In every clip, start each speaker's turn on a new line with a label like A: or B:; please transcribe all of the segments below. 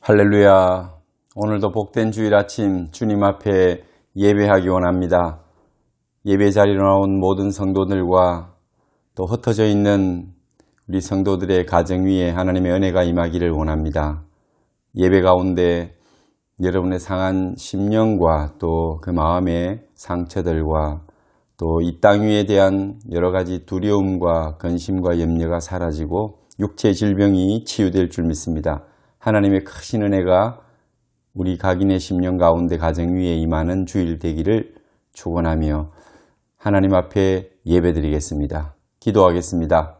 A: 할렐루야. 오늘도 복된 주일 아침 주님 앞에 예배하기 원합니다. 예배 자리로 나온 모든 성도들과 또 흩어져 있는 우리 성도들의 가정 위에 하나님의 은혜가 임하기를 원합니다. 예배 가운데 여러분의 상한 심령과 또 그 마음의 상처들과 또 이 땅 위에 대한 여러 가지 두려움과 근심과 염려가 사라지고 육체 질병이 치유될 줄 믿습니다. 하나님의 크신 은혜가 우리 각인의 심령 가운데 가정 위에 임하는 주일 되기를 축원하며 하나님 앞에 예배드리겠습니다. 기도하겠습니다.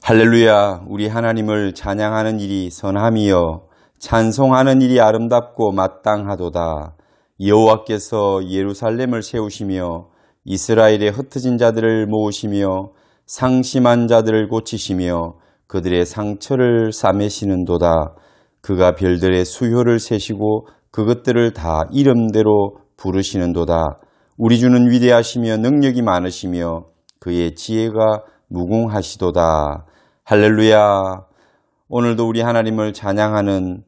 A: 할렐루야. 우리 하나님을 찬양하는 일이 선함이요 찬송하는 일이 아름답고 마땅하도다. 여호와께서 예루살렘을 세우시며 이스라엘의 흩어진 자들을 모으시며 상심한 자들을 고치시며 그들의 상처를 싸매시는도다. 그가 별들의 수효를 세시고 그것들을 다 이름대로 부르시는도다. 우리 주는 위대하시며 능력이 많으시며 그의 지혜가 무궁하시도다. 할렐루야. 오늘도 우리 하나님을 찬양하는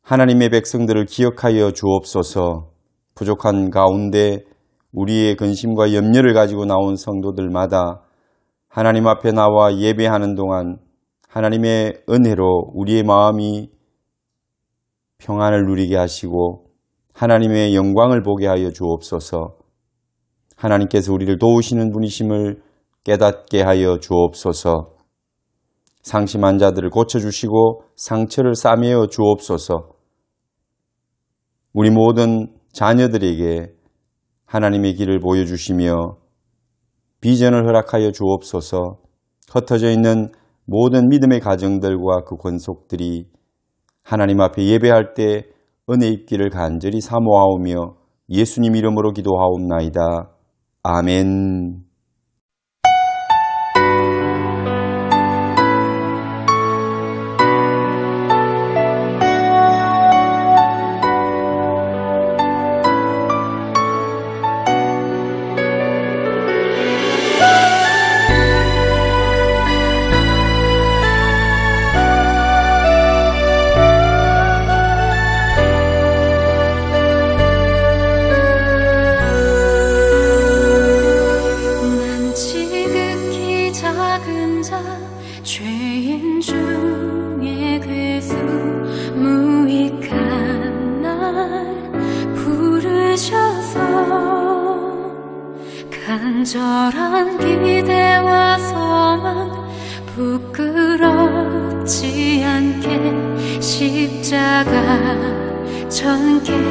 A: 하나님의 백성들을 기억하여 주옵소서. 부족한 가운데 우리의 근심과 염려를 가지고 나온 성도들마다 하나님 앞에 나와 예배하는 동안 하나님의 은혜로 우리의 마음이 평안을 누리게 하시고 하나님의 영광을 보게 하여 주옵소서. 하나님께서 우리를 도우시는 분이심을 깨닫게 하여 주옵소서. 상심한 자들을 고쳐주시고 상처를 싸매어 주옵소서. 우리 모든 자녀들에게 하나님의 길을 보여주시며 비전을 허락하여 주옵소서. 흩어져 있는 모든 믿음의 가정들과 그 권속들이 하나님 앞에 예배할 때 은혜 입기를 간절히 사모하오며 예수님 이름으로 기도하옵나이다. 아멘.
B: 죄인 중에 괴수 무익한 날 부르셔서 간절한 기대와 소망 부끄럽지 않게 십자가 전개하셨네.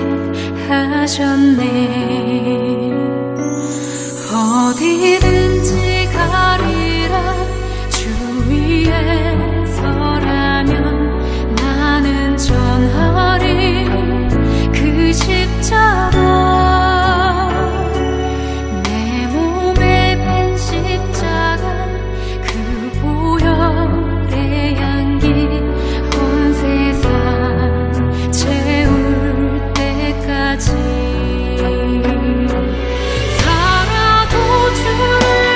B: 어디든지 가리라 위에 서라면 나는 전하리 그 십자가. 내 몸에 밴 십자가 그 보혈의 향기 온 세상 채울 때까지 살아도 주를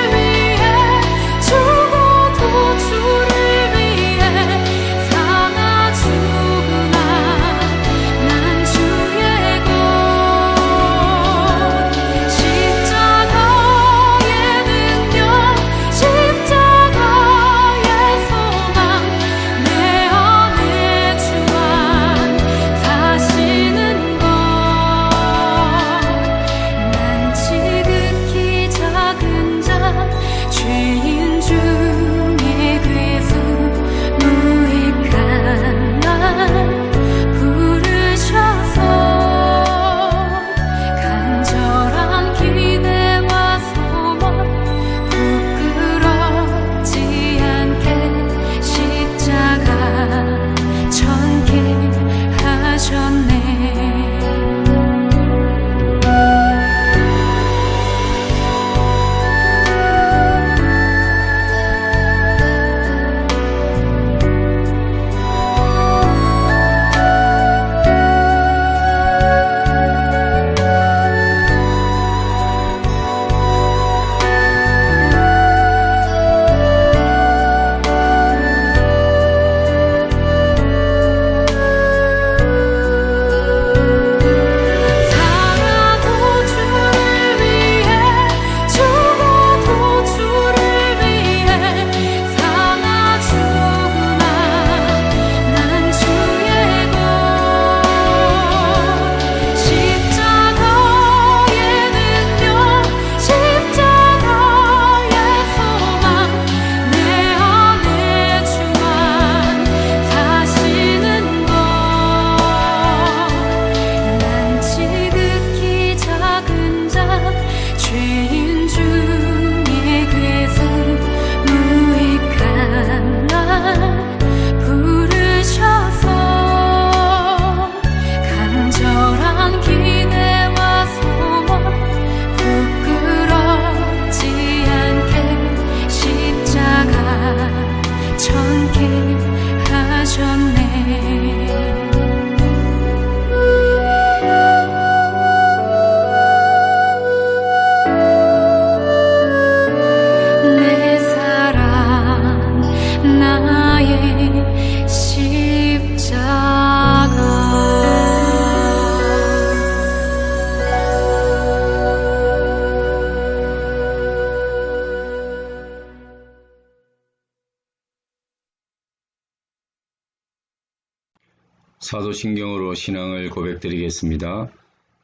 A: 사도신경으로 신앙을 고백드리겠습니다.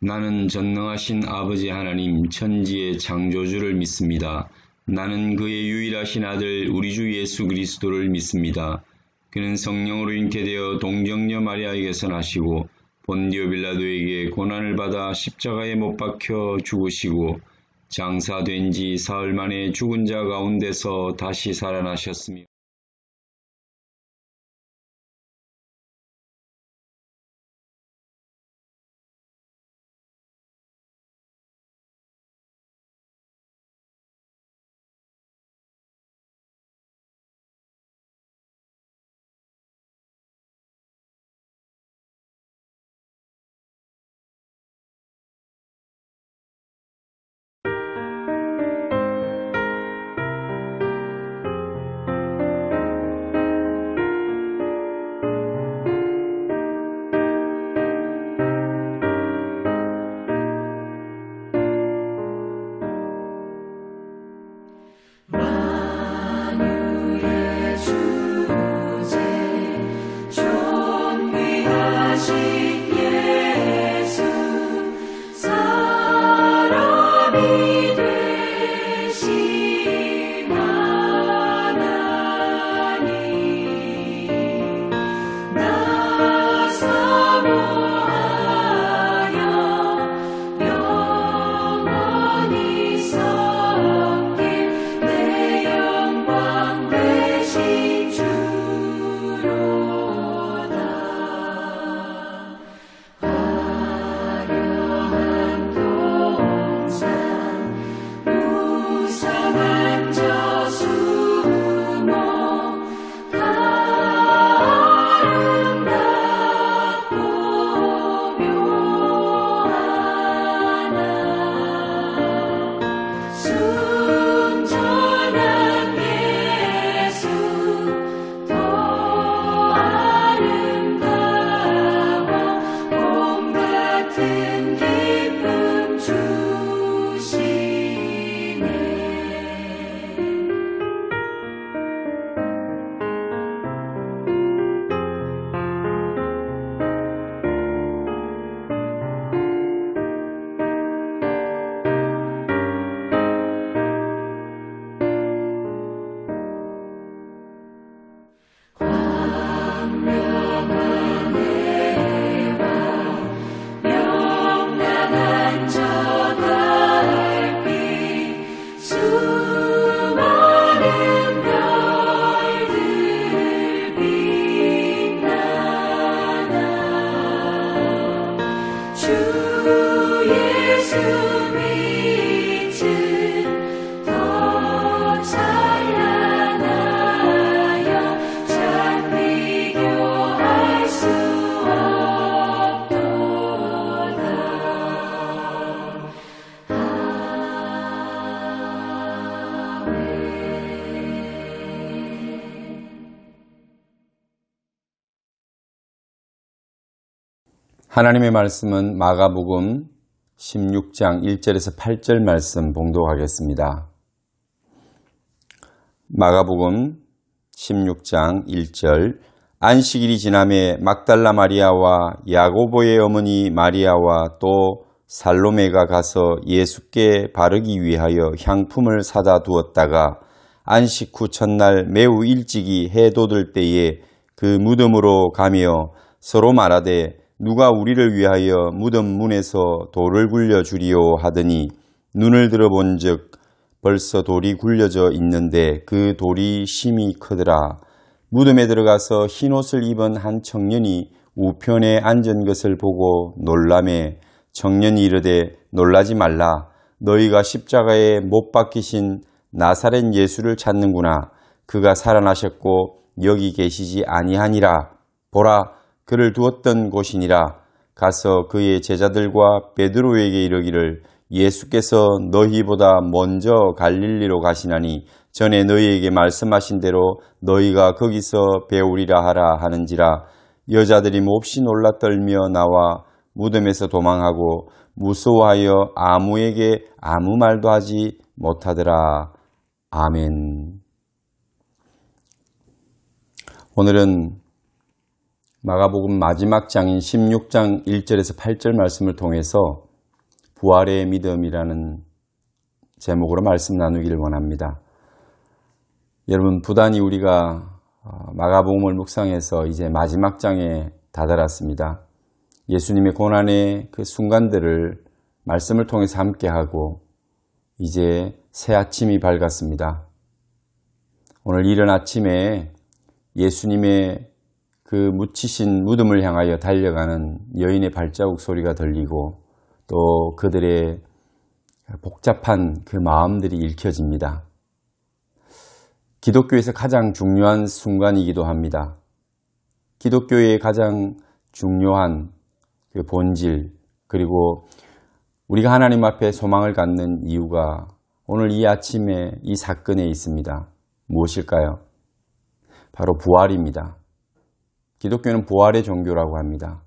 A: 나는 전능하신 아버지 하나님 천지의 창조주를 믿습니다. 나는 그의 유일하신 아들 우리 주 예수 그리스도를 믿습니다. 그는 성령으로 잉태되어 동정녀 마리아에게서 나시고 본디오 빌라도에게 고난을 받아 십자가에 못 박혀 죽으시고 장사된 지 사흘 만에 죽은 자 가운데서 다시 살아나셨으며 하나님의 말씀은 마가복음 16장 1절에서 8절 말씀 봉독하겠습니다. 마가복음 16장 1절 안식일이 지남에 막달라 마리아와 야고보의 어머니 마리아와 또 살로메가 가서 예수께 바르기 위하여 향품을 사다 두었다가 안식 후 첫날 매우 일찍이 해 돋을 때에 그 무덤으로 가며 서로 말하되 누가 우리를 위하여 무덤 문에서 돌을 굴려 주리오 하더니 눈을 들어본즉 벌써 돌이 굴려져 있는데 그 돌이 심히 크더라. 무덤에 들어가서 흰옷을 입은 한 청년이 우편에 앉은 것을 보고 놀라매 청년이 이르되 놀라지 말라. 너희가 십자가에 못 박히신 나사렛 예수를 찾는구나. 그가 살아나셨고 여기 계시지 아니하니라. 보라, 그를 두었던 곳이니라. 가서 그의 제자들과 베드로에게 이르기를 예수께서 너희보다 먼저 갈릴리로 가시나니 전에 너희에게 말씀하신 대로 너희가 거기서 배우리라 하라 하는지라. 여자들이 몹시 놀라 떨며 나와 무덤에서 도망하고 무서워하여 아무에게 아무 말도 하지 못하더라. 아멘. 오늘은 마가복음 마지막 장인 16장 1절에서 8절 말씀을 통해서 부활의 믿음이라는 제목으로 말씀 나누기를 원합니다. 여러분, 부단히 우리가 마가복음을 묵상해서 이제 마지막 장에 다다랐습니다. 예수님의 고난의 그 순간들을 말씀을 통해서 함께하고 이제 새 아침이 밝았습니다. 오늘 이른 아침에 예수님의 그 묻히신 무덤을 향하여 달려가는 여인의 발자국 소리가 들리고 또 그들의 복잡한 그 마음들이 읽혀집니다. 기독교에서 가장 중요한 순간이기도 합니다. 기독교의 가장 중요한 그 본질, 그리고 우리가 하나님 앞에 소망을 갖는 이유가 오늘 이 아침에 이 사건에 있습니다. 무엇일까요? 바로 부활입니다. 기독교는 부활의 종교라고 합니다.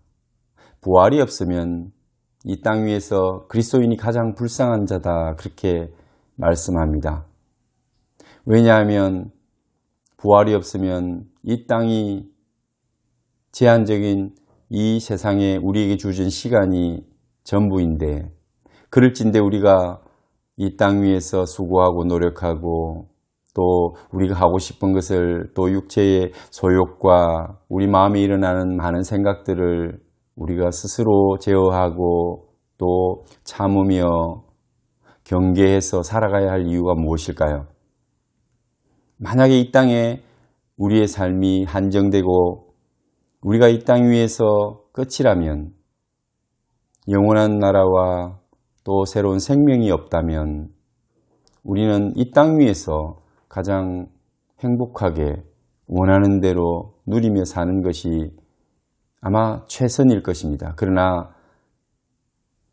A: 부활이 없으면 이 땅 위에서 그리스도인이 가장 불쌍한 자다, 그렇게 말씀합니다. 왜냐하면 부활이 없으면 이 땅이 제한적인 이 세상에 우리에게 주어진 시간이 전부인데, 그럴진데 우리가 이 땅 위에서 수고하고 노력하고 또 우리가 하고 싶은 것을, 또 육체의 소욕과 우리 마음에 일어나는 많은 생각들을 우리가 스스로 제어하고 또 참으며 경계해서 살아가야 할 이유가 무엇일까요? 만약에 이 땅에 우리의 삶이 한정되고 우리가 이 땅 위에서 끝이라면, 영원한 나라와 또 새로운 생명이 없다면 우리는 이 땅 위에서 가장 행복하게 원하는 대로 누리며 사는 것이 아마 최선일 것입니다. 그러나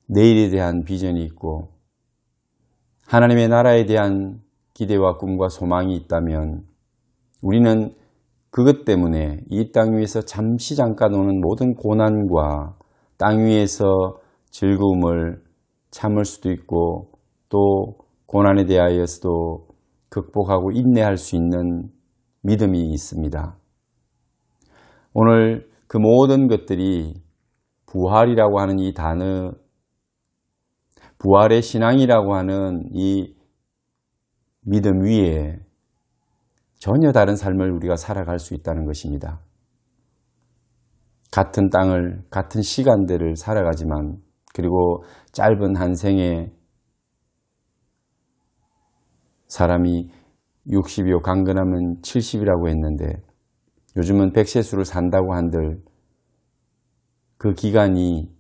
A: 내일에 대한 비전이 있고 하나님의 나라에 대한 기대와 꿈과 소망이 있다면 우리는 그것 때문에 이 땅 위에서 잠시 잠깐 오는 모든 고난과 땅 위에서 즐거움을 참을 수도 있고 또 고난에 대하여서도 극복하고 인내할 수 있는 믿음이 있습니다. 오늘 그 모든 것들이 부활이라고 하는 이 단어, 부활의 신앙이라고 하는 이 믿음 위에 전혀 다른 삶을 우리가 살아갈 수 있다는 것입니다. 같은 땅을, 같은 시간대를 살아가지만, 그리고 짧은 한 생에 사람이 60이요 강건하면 70이라고 했는데 요즘은 100세수를 산다고 한들 그 기간이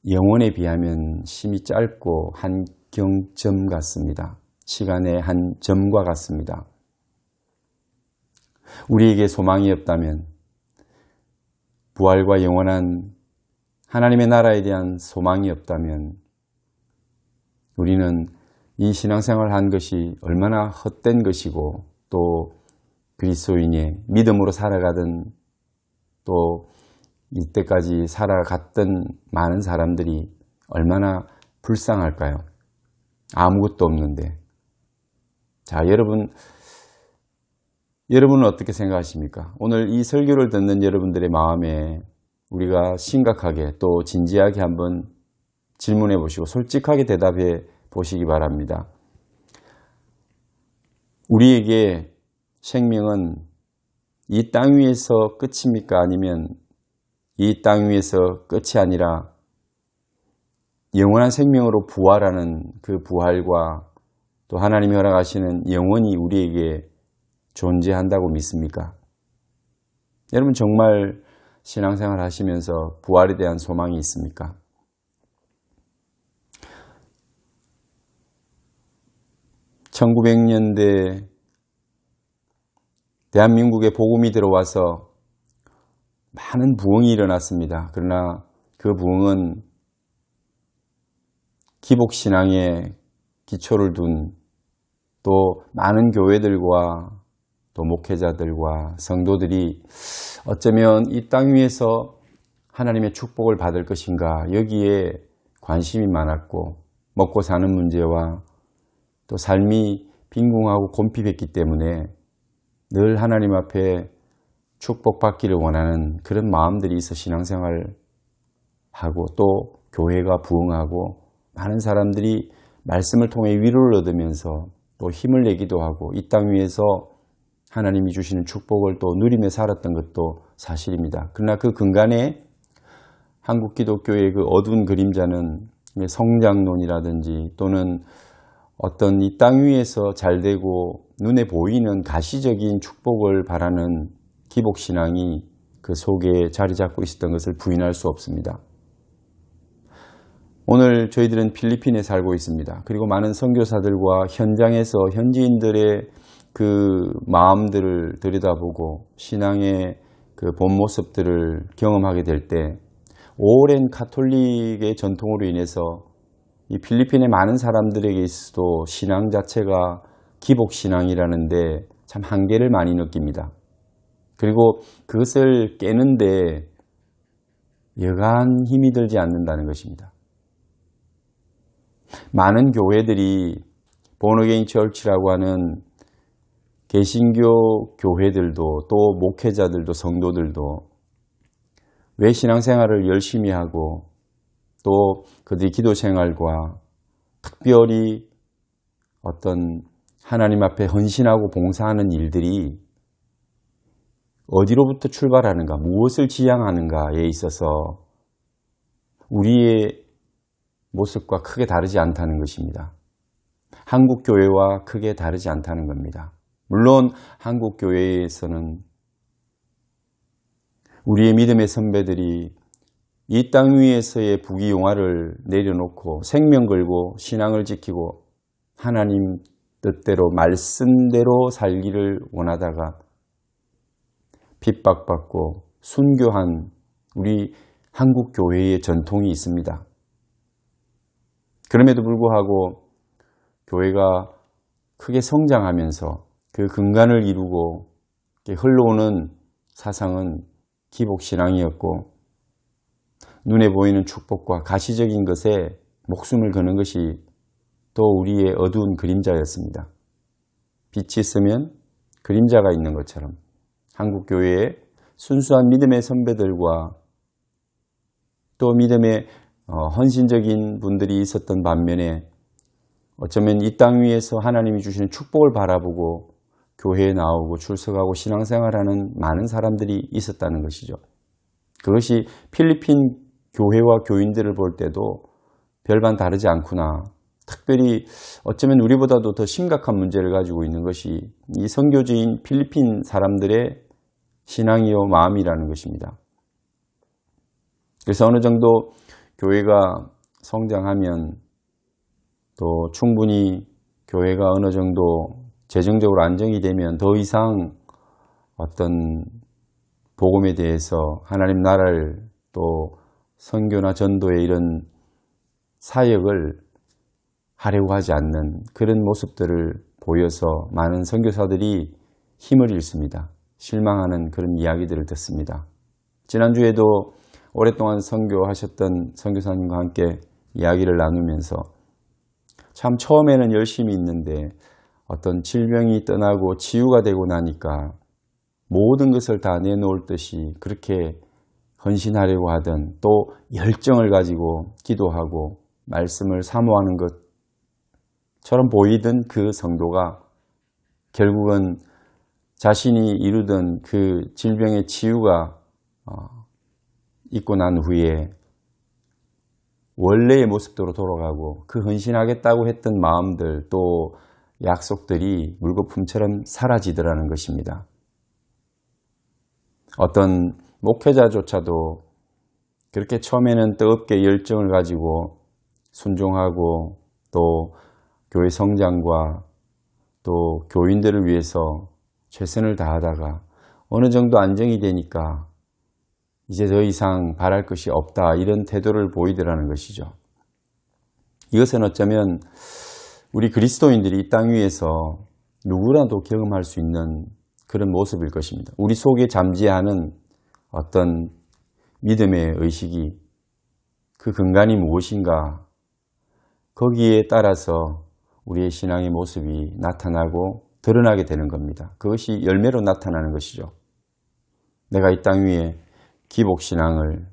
A: 영혼에 비하면 심히 짧고 한 경점 같습니다. 시간의 한 점과 같습니다. 우리에게 소망이 없다면, 부활과 영원한 하나님의 나라에 대한 소망이 없다면 우리는 이 신앙생활을 한 것이 얼마나 헛된 것이고, 또 그리스도인의 믿음으로 살아가던, 또 이때까지 살아갔던 많은 사람들이 얼마나 불쌍할까요? 아무것도 없는데. 자, 여러분은 어떻게 생각하십니까? 오늘 이 설교를 듣는 여러분들의 마음에 우리가 심각하게 또 진지하게 한번 질문해 보시고 솔직하게 대답해 보시기 바랍니다. 우리에게 생명은 이 땅 위에서 끝입니까? 아니면 이 땅 위에서 끝이 아니라 영원한 생명으로 부활하는 그 부활과 또 하나님이 허락하시는 영원히 우리에게 존재한다고 믿습니까? 여러분 정말 신앙생활 하시면서 부활에 대한 소망이 있습니까? (1900년대) 대한민국에 복음이 들어와서 많은 부흥이 일어났습니다. 그러나 그 부흥은 기복신앙에 기초를 둔 또 많은 교회들과 또 목회자들과 성도들이 어쩌면 이 땅 위에서 하나님의 축복을 받을 것인가, 여기에 관심이 많았고, 먹고 사는 문제와 또 삶이 빈궁하고 곤핍했기 때문에 늘 하나님 앞에 축복받기를 원하는 그런 마음들이 있어 신앙생활을 하고 또 교회가 부흥하고 많은 사람들이 말씀을 통해 위로를 얻으면서 또 힘을 내기도 하고 이 땅 위에서 하나님이 주시는 축복을 또 누리며 살았던 것도 사실입니다. 그러나 그 근간에 한국 기독교의 그 어두운 그림자는 성장론이라든지 또는 어떤 이 땅 위에서 잘되고 눈에 보이는 가시적인 축복을 바라는 기복신앙이 그 속에 자리 잡고 있었던 것을 부인할 수 없습니다. 오늘 저희들은 필리핀에 살고 있습니다. 그리고 많은 선교사들과 현장에서 현지인들의 그 마음들을 들여다보고 신앙의 그 본 모습들을 경험하게 될 때 오랜 가톨릭의 전통으로 인해서 이 필리핀의 많은 사람들에게 있어도 신앙 자체가 기복신앙이라는데 참 한계를 많이 느낍니다. 그리고 그것을 깨는데 여간 힘이 들지 않는다는 것입니다. 많은 교회들이 본어게인 처치라고 하는 개신교 교회들도 또 목회자들도 성도들도 왜 신앙생활을 열심히 하고 또 그들의 기도생활과 특별히 어떤 하나님 앞에 헌신하고 봉사하는 일들이 어디로부터 출발하는가, 무엇을 지향하는가에 있어서 우리의 모습과 크게 다르지 않다는 것입니다. 한국 교회와 크게 다르지 않다는 겁니다. 물론 한국 교회에서는 우리의 믿음의 선배들이 이 땅 위에서의 부귀영화를 내려놓고 생명 걸고 신앙을 지키고 하나님 뜻대로 말씀대로 살기를 원하다가 핍박받고 순교한 우리 한국 교회의 전통이 있습니다. 그럼에도 불구하고 교회가 크게 성장하면서 그 근간을 이루고 흘러오는 사상은 기복신앙이었고 눈에 보이는 축복과 가시적인 것에 목숨을 거는 것이 또 우리의 어두운 그림자였습니다. 빛이 있으면 그림자가 있는 것처럼 한국교회의 순수한 믿음의 선배들과 또 믿음의 헌신적인 분들이 있었던 반면에 어쩌면 이 땅 위에서 하나님이 주시는 축복을 바라보고 교회에 나오고 출석하고 신앙생활하는 많은 사람들이 있었다는 것이죠. 그것이 필리핀 교회와 교인들을 볼 때도 별반 다르지 않구나. 특별히 어쩌면 우리보다도 더 심각한 문제를 가지고 있는 것이 이 선교지인 필리핀 사람들의 신앙이요 마음이라는 것입니다. 그래서 어느 정도 교회가 성장하면 또 충분히 교회가 어느 정도 재정적으로 안정이 되면 더 이상 어떤 복음에 대해서 하나님 나라를 또 선교나 전도의 이런 사역을 하려고 하지 않는 그런 모습들을 보여서 많은 선교사들이 힘을 잃습니다. 실망하는 그런 이야기들을 듣습니다. 지난주에도 오랫동안 선교하셨던 선교사님과 함께 이야기를 나누면서 참 처음에는 열심히 있는데 어떤 질병이 떠나고 치유가 되고 나니까 모든 것을 다 내놓을 듯이 그렇게 헌신하려고 하던 또 열정을 가지고 기도하고 말씀을 사모하는 것처럼 보이던 그 성도가 결국은 자신이 이루던 그 질병의 치유가 있고 난 후에 원래의 모습대로 돌아가고 그 헌신하겠다고 했던 마음들 또 약속들이 물거품처럼 사라지더라는 것입니다. 어떤 목회자조차도 그렇게 처음에는 뜨겁게 열정을 가지고 순종하고 또 교회 성장과 또 교인들을 위해서 최선을 다하다가 어느 정도 안정이 되니까 이제 더 이상 바랄 것이 없다 이런 태도를 보이더라는 것이죠. 이것은 어쩌면 우리 그리스도인들이 이 땅 위에서 누구라도 경험할 수 있는 그런 모습일 것입니다. 우리 속에 잠재하는 어떤 믿음의 의식이 그 근간이 무엇인가 거기에 따라서 우리의 신앙의 모습이 나타나고 드러나게 되는 겁니다. 그것이 열매로 나타나는 것이죠. 내가 이 땅 위에 기복신앙을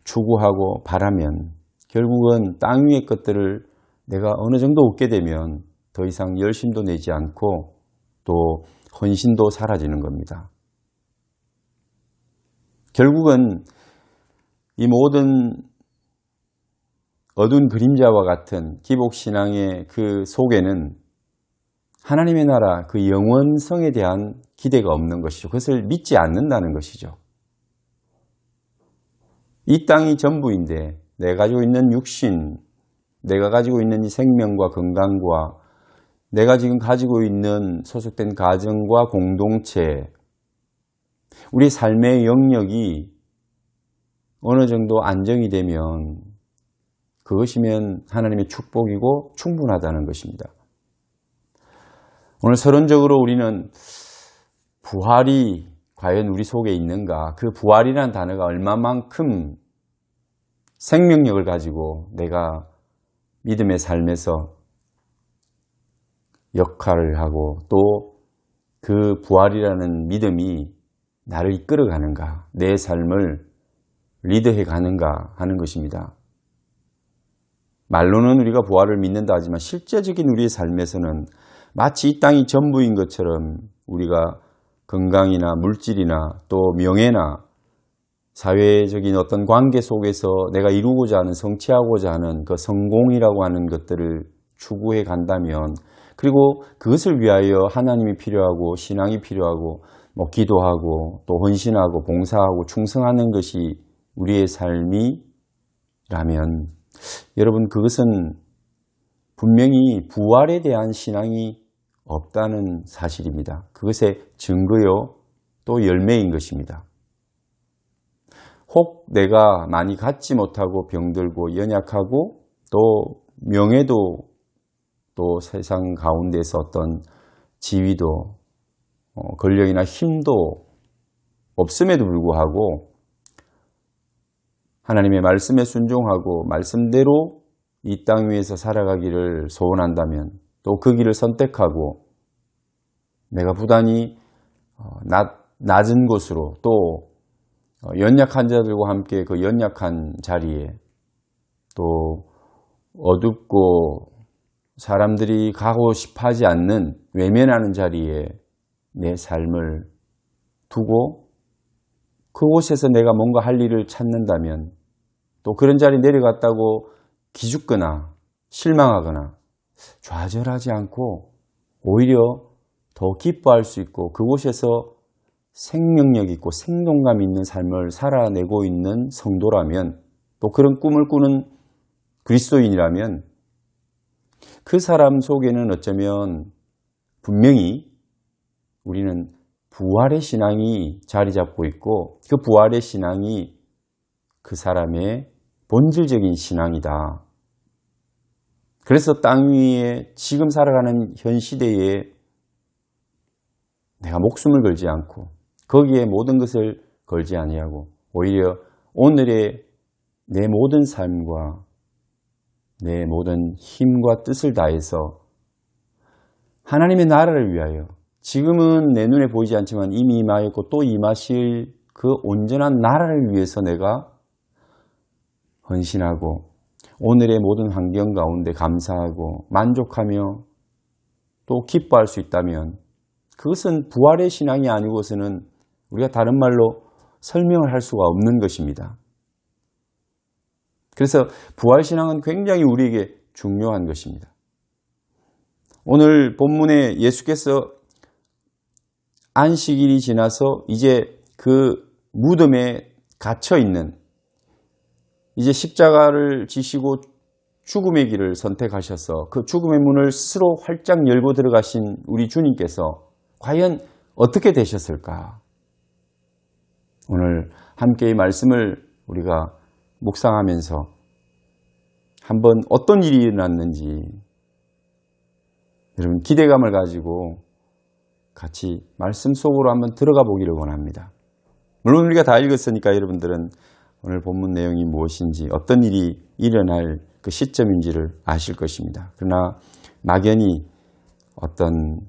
A: 추구하고 바라면 결국은 땅 위의 것들을 내가 어느 정도 얻게 되면 더 이상 열심도 내지 않고 또 헌신도 사라지는 겁니다. 결국은 이 모든 어두운 그림자와 같은 기복신앙의 그 속에는 하나님의 나라, 그 영원성에 대한 기대가 없는 것이죠. 그것을 믿지 않는다는 것이죠. 이 땅이 전부인데 내가 가지고 있는 육신, 내가 가지고 있는 이 생명과 건강과 내가 지금 가지고 있는 소속된 가정과 공동체, 우리 삶의 영역이 어느 정도 안정이 되면 그것이면 하나님의 축복이고 충분하다는 것입니다. 오늘 서론적으로 우리는 부활이 과연 우리 속에 있는가, 그 부활이라는 단어가 얼마만큼 생명력을 가지고 내가 믿음의 삶에서 역할을 하고 또 그 부활이라는 믿음이 나를 이끌어 가는가, 내 삶을 리드해 가는가 하는 것입니다. 말로는 우리가 부활을 믿는다 하지만 실제적인 우리의 삶에서는 마치 이 땅이 전부인 것처럼 우리가 건강이나 물질이나 또 명예나 사회적인 어떤 관계 속에서 내가 이루고자 하는, 성취하고자 하는 그 성공이라고 하는 것들을 추구해 간다면, 그리고 그것을 위하여 하나님이 필요하고 신앙이 필요하고 뭐 기도하고 또 헌신하고 봉사하고 충성하는 것이 우리의 삶이라면 여러분, 그것은 분명히 부활에 대한 신앙이 없다는 사실입니다. 그것의 증거요 또 열매인 것입니다. 혹 내가 많이 갖지 못하고 병들고 연약하고 또 명예도 또 세상 가운데서 어떤 지위도 권력이나 힘도 없음에도 불구하고 하나님의 말씀에 순종하고 말씀대로 이 땅 위에서 살아가기를 소원한다면, 또 그 길을 선택하고 내가 부단히 낮은 곳으로 또 연약한 자들과 함께 그 연약한 자리에, 또 어둡고 사람들이 가고 싶어 하지 않는 외면하는 자리에 내 삶을 두고 그곳에서 내가 뭔가 할 일을 찾는다면, 또 그런 자리에 내려갔다고 기죽거나 실망하거나 좌절하지 않고 오히려 더 기뻐할 수 있고 그곳에서 생명력 있고 생동감 있는 삶을 살아내고 있는 성도라면, 또 그런 꿈을 꾸는 그리스도인이라면 그 사람 속에는 어쩌면 분명히 우리는 부활의 신앙이 자리 잡고 있고 그 부활의 신앙이 그 사람의 본질적인 신앙이다. 그래서 땅 위에 지금 살아가는 현 시대에 내가 목숨을 걸지 않고 거기에 모든 것을 걸지 아니하고 오히려 오늘의 내 모든 삶과 내 모든 힘과 뜻을 다해서 하나님의 나라를 위하여, 지금은 내 눈에 보이지 않지만 이미 임하였고 또 임하실 그 온전한 나라를 위해서 내가 헌신하고 오늘의 모든 환경 가운데 감사하고 만족하며 또 기뻐할 수 있다면 그것은 부활의 신앙이 아니고서는 우리가 다른 말로 설명을 할 수가 없는 것입니다. 그래서 부활신앙은 굉장히 우리에게 중요한 것입니다. 오늘 본문에 예수께서 안식일이 지나서 이제 그 무덤에 갇혀 있는, 이제 십자가를 지시고 죽음의 길을 선택하셔서 그 죽음의 문을 스스로 활짝 열고 들어가신 우리 주님께서 과연 어떻게 되셨을까? 오늘 함께 이 말씀을 우리가 묵상하면서 한번 어떤 일이 일어났는지 여러분 기대감을 가지고 같이 말씀 속으로 한번 들어가 보기를 원합니다. 물론 우리가 다 읽었으니까 여러분들은 오늘 본문 내용이 무엇인지 어떤 일이 일어날 그 시점인지를 아실 것입니다. 그러나 막연히 어떤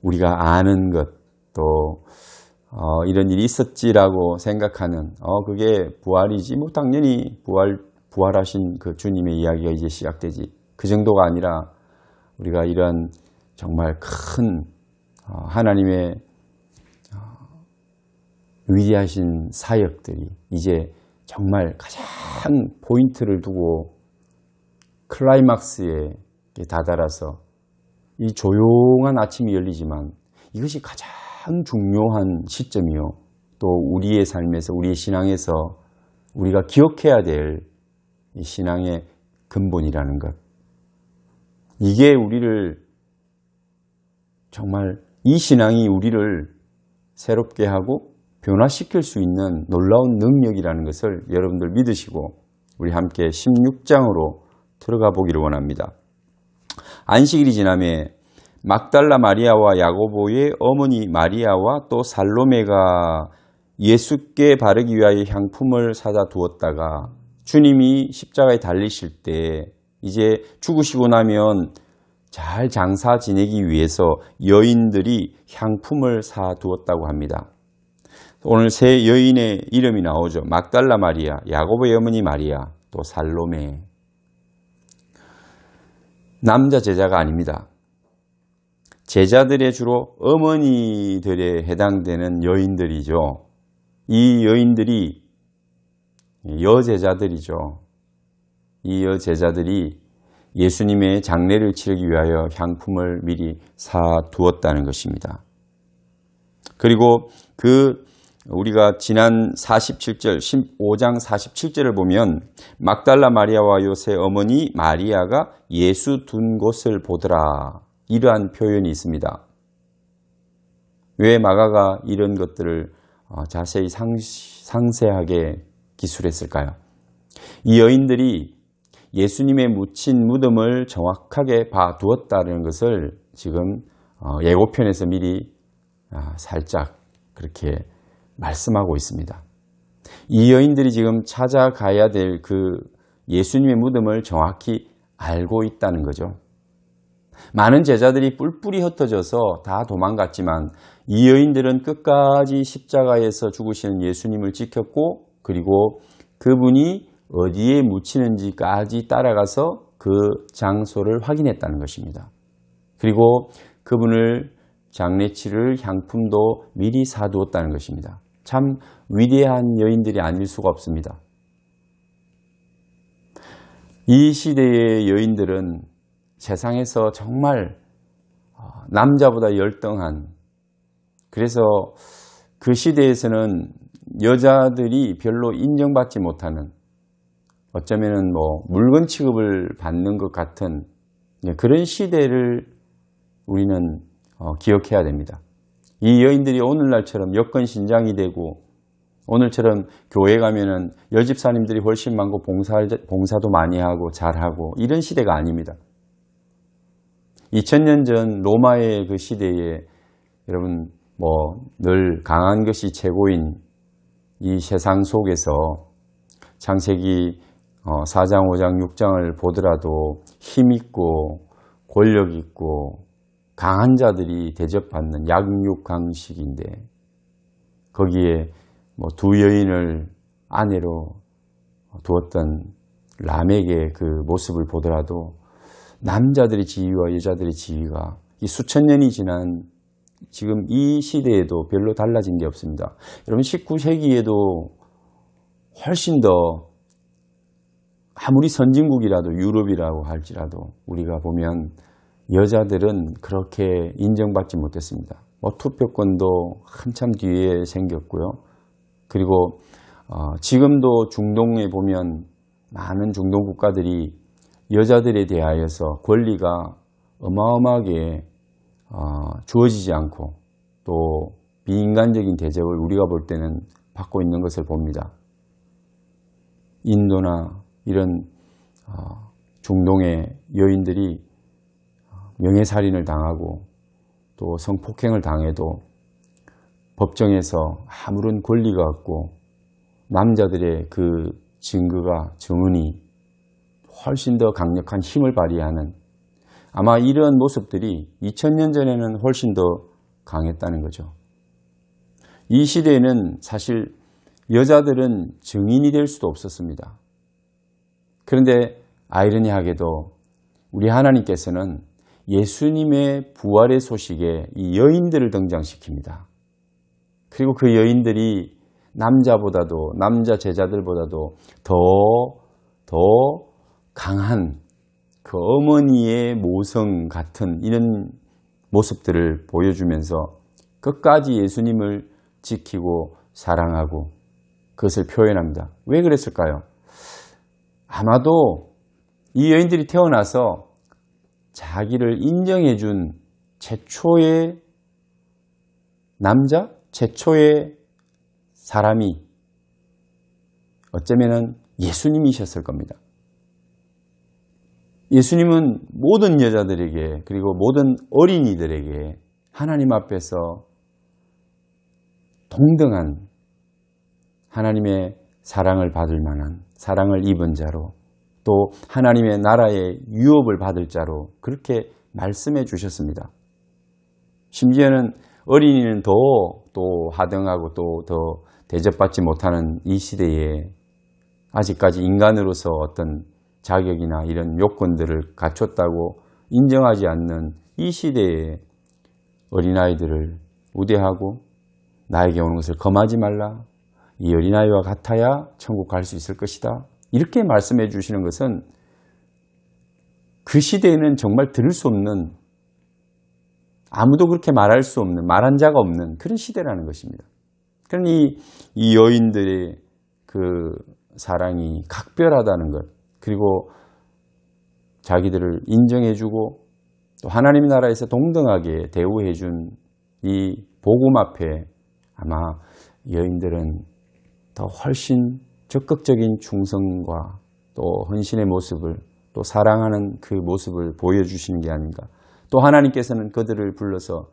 A: 우리가 아는 것, 또 이런 일이 있었지라고 생각하는 그게 부활이지 뭐 당연히 부활하신 그 주님의 이야기가 이제 시작되지 그 정도가 아니라 우리가 이런 정말 큰 하나님의 위대하신 사역들이 이제 정말 가장 포인트를 두고 클라이막스에 다다라서 이 조용한 아침이 열리지만 이것이 가장 중요한 시점이요. 또 우리의 삶에서 우리의 신앙에서 우리가 기억해야 될 이 신앙의 근본이라는 것. 이게 우리를 정말 이 신앙이 우리를 새롭게 하고 변화시킬 수 있는 놀라운 능력이라는 것을 여러분들 믿으시고 우리 함께 16장으로 들어가 보기를 원합니다. 안식일이 지나매 막달라 마리아와 야고보의 어머니 마리아와 또 살로메가 예수께 바르기 위하여 향품을 사다 두었다가 주님이 십자가에 달리실 때 이제 죽으시고 나면 잘 장사 지내기 위해서 여인들이 향품을 사 두었다고 합니다. 오늘 세 여인의 이름이 나오죠. 막달라 마리아, 야고보의 어머니 마리아, 또 살로메. 남자 제자가 아닙니다. 제자들의 주로 어머니들에 해당되는 여인들이죠. 이 여인들이 여제자들이죠. 이 여제자들이 예수님의 장례를 치르기 위하여 향품을 미리 사두었다는 것입니다. 그리고 우리가 지난 47절, 15장 47절을 보면 막달라 마리아와 요새 어머니 마리아가 예수 둔 곳을 보더라. 이러한 표현이 있습니다. 왜 마가가 이런 것들을 자세히 상세하게 기술했을까요? 이 여인들이 예수님의 묻힌 무덤을 정확하게 봐두었다는 것을 지금 예고편에서 미리 살짝 그렇게 말씀하고 있습니다. 이 여인들이 지금 찾아가야 될 그 예수님의 무덤을 정확히 알고 있다는 거죠. 많은 제자들이 뿔뿔이 흩어져서 다 도망갔지만 이 여인들은 끝까지 십자가에서 죽으시는 예수님을 지켰고 그리고 그분이 어디에 묻히는지까지 따라가서 그 장소를 확인했다는 것입니다. 그리고 그분을 장례 치를 향품도 미리 사두었다는 것입니다. 참 위대한 여인들이 아닐 수가 없습니다. 이 시대의 여인들은 세상에서 정말 남자보다 열등한, 그래서 그 시대에서는 여자들이 별로 인정받지 못하는, 어쩌면은 물건 취급을 받는 것 같은 그런 시대를 우리는 기억해야 됩니다. 이 여인들이 오늘날처럼 여건 신장이 되고 오늘처럼 교회 가면은 여집사님들이 훨씬 많고 봉사도 많이 하고 잘하고 이런 시대가 아닙니다. 2000년 전 로마의 그 시대에 여러분 늘 강한 것이 최고인 이 세상 속에서 창세기 4장, 5장, 6장을 보더라도 힘있고 권력있고 강한 자들이 대접받는 양육강식인데 거기에 두 여인을 아내로 두었던 람에게 그 모습을 보더라도 남자들의 지위와 여자들의 지위가 이 수천 년이 지난 지금 이 시대에도 별로 달라진 게 없습니다. 여러분 19세기에도 훨씬 더 아무리 선진국이라도 유럽이라고 할지라도 우리가 보면 여자들은 그렇게 인정받지 못했습니다. 투표권도 한참 뒤에 생겼고요. 그리고 지금도 중동에 보면 많은 중동 국가들이 여자들에 대하여서 권리가 어마어마하게 주어지지 않고 또 비인간적인 대접을 우리가 볼 때는 받고 있는 것을 봅니다. 인도나 이런 중동의 여인들이 명예살인을 당하고 또 성폭행을 당해도 법정에서 아무런 권리가 없고 남자들의 그 증언이 훨씬 더 강력한 힘을 발휘하는, 아마 이런 모습들이 2000년 전에는 훨씬 더 강했다는 거죠. 이 시대에는 사실 여자들은 증인이 될 수도 없었습니다. 그런데 아이러니하게도 우리 하나님께서는 예수님의 부활의 소식에 이 여인들을 등장시킵니다. 그리고 그 여인들이 남자 제자들보다도 더 강한 그 어머니의 모성 같은 이런 모습들을 보여주면서 끝까지 예수님을 지키고 사랑하고 그것을 표현합니다. 왜 그랬을까요? 아마도 이 여인들이 태어나서 자기를 인정해준 최초의 남자, 최초의 사람이 어쩌면은 예수님이셨을 겁니다. 예수님은 모든 여자들에게 그리고 모든 어린이들에게 하나님 앞에서 동등한 하나님의 사랑을 받을 만한 사랑을 입은 자로 또 하나님의 나라의 유업을 받을 자로 그렇게 말씀해 주셨습니다. 심지어는 어린이는 또 하등하고 또 더 대접받지 못하는 이 시대에 아직까지 인간으로서 어떤 자격이나 이런 요건들을 갖췄다고 인정하지 않는 이 시대에 어린아이들을 우대하고 나에게 오는 것을 검하지 말라. 이 어린아이와 같아야 천국 갈 수 있을 것이다. 이렇게 말씀해 주시는 것은 그 시대에는 정말 들을 수 없는 아무도 그렇게 말할 수 없는 말한 자가 없는 그런 시대라는 것입니다. 그러니 이 여인들의 그 사랑이 각별하다는 것 그리고 자기들을 인정해주고 또 하나님 나라에서 동등하게 대우해준 이 복음 앞에 아마 여인들은 더 훨씬 적극적인 충성과 또 헌신의 모습을 또 사랑하는 그 모습을 보여주시는 게 아닌가. 또 하나님께서는 그들을 불러서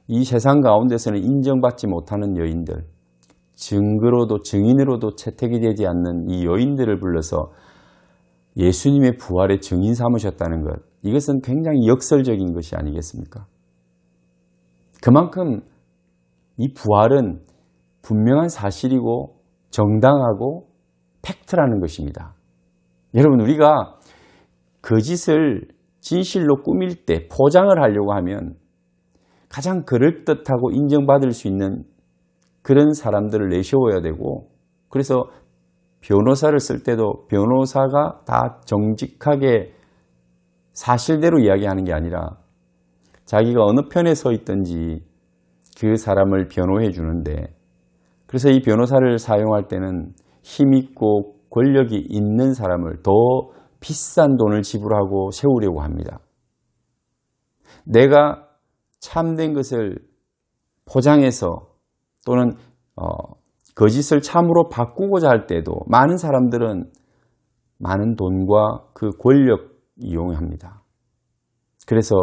A: 이 세상 가운데서는 인정받지 못하는 여인들, 증거로도 증인으로도 채택이 되지 않는 이 여인들을 불러서 예수님의 부활의 증인 삼으셨다는 것, 이것은 굉장히 역설적인 것이 아니겠습니까? 그만큼 이 부활은 분명한 사실이고 정당하고 팩트라는 것입니다. 여러분, 우리가 거짓을 진실로 꾸밀 때 포장을 하려고 하면 가장 그럴듯하고 인정받을 수 있는 그런 사람들을 내세워야 되고, 그래서 변호사를 쓸 때도 변호사가 다 정직하게 사실대로 이야기하는 게 아니라 자기가 어느 편에 서 있든지 그 사람을 변호해 주는데, 그래서 이 변호사를 사용할 때는 힘있고 권력이 있는 사람을 더 비싼 돈을 지불하고 세우려고 합니다. 내가 참된 것을 포장해서 또는 거짓을 참으로 바꾸고자 할 때도 많은 사람들은 많은 돈과 그 권력 이용합니다. 그래서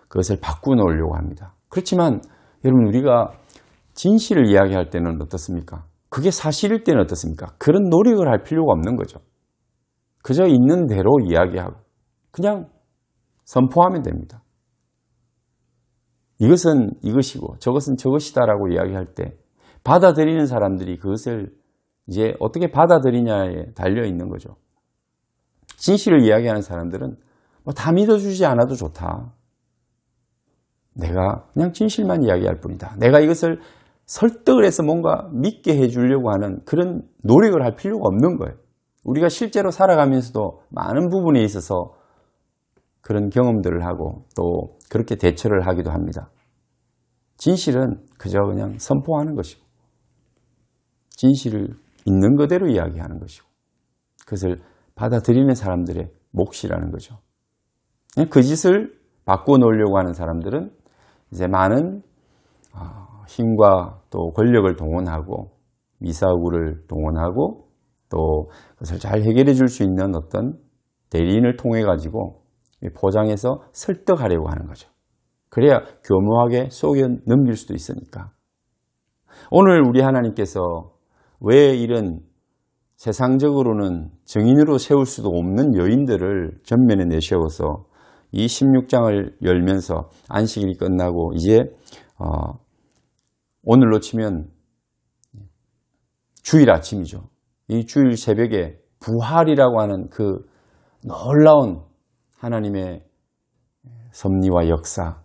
A: 그것을 바꾸놓으려고 합니다. 그렇지만 여러분, 우리가 진실을 이야기할 때는 어떻습니까? 그게 사실일 때는 어떻습니까? 그런 노력을 할 필요가 없는 거죠. 그저 있는 대로 이야기하고 그냥 선포하면 됩니다. 이것은 이것이고 저것은 저것이다라고 이야기할 때 받아들이는 사람들이 그것을 이제 어떻게 받아들이냐에 달려 있는 거죠. 진실을 이야기하는 사람들은 다 믿어주지 않아도 좋다. 내가 그냥 진실만 이야기할 뿐이다. 내가 이것을 설득을 해서 뭔가 믿게 해주려고 하는 그런 노력을 할 필요가 없는 거예요. 우리가 실제로 살아가면서도 많은 부분에 있어서 그런 경험들을 하고 또 그렇게 대처를 하기도 합니다. 진실은 그저 그냥 선포하는 것이고 진실을 있는 그대로 이야기하는 것이고 그것을 받아들이는 사람들의 몫이라는 거죠. 그 짓을 바꿔놓으려고 하는 사람들은 이제 많은 힘과 또 권력을 동원하고 미사구를 동원하고 또 그것을 잘 해결해 줄 수 있는 어떤 대리인을 통해 가지고 포장해서 설득하려고 하는 거죠. 그래야 교묘하게 속여 넘길 수도 있으니까. 오늘 우리 하나님께서 왜 이런 세상적으로는 증인으로 세울 수도 없는 여인들을 전면에 내세워서 이 16장을 열면서 안식일이 끝나고 이제 오늘로 치면 주일 아침이죠. 이 주일 새벽에 부활이라고 하는 그 놀라운 하나님의 섭리와 역사,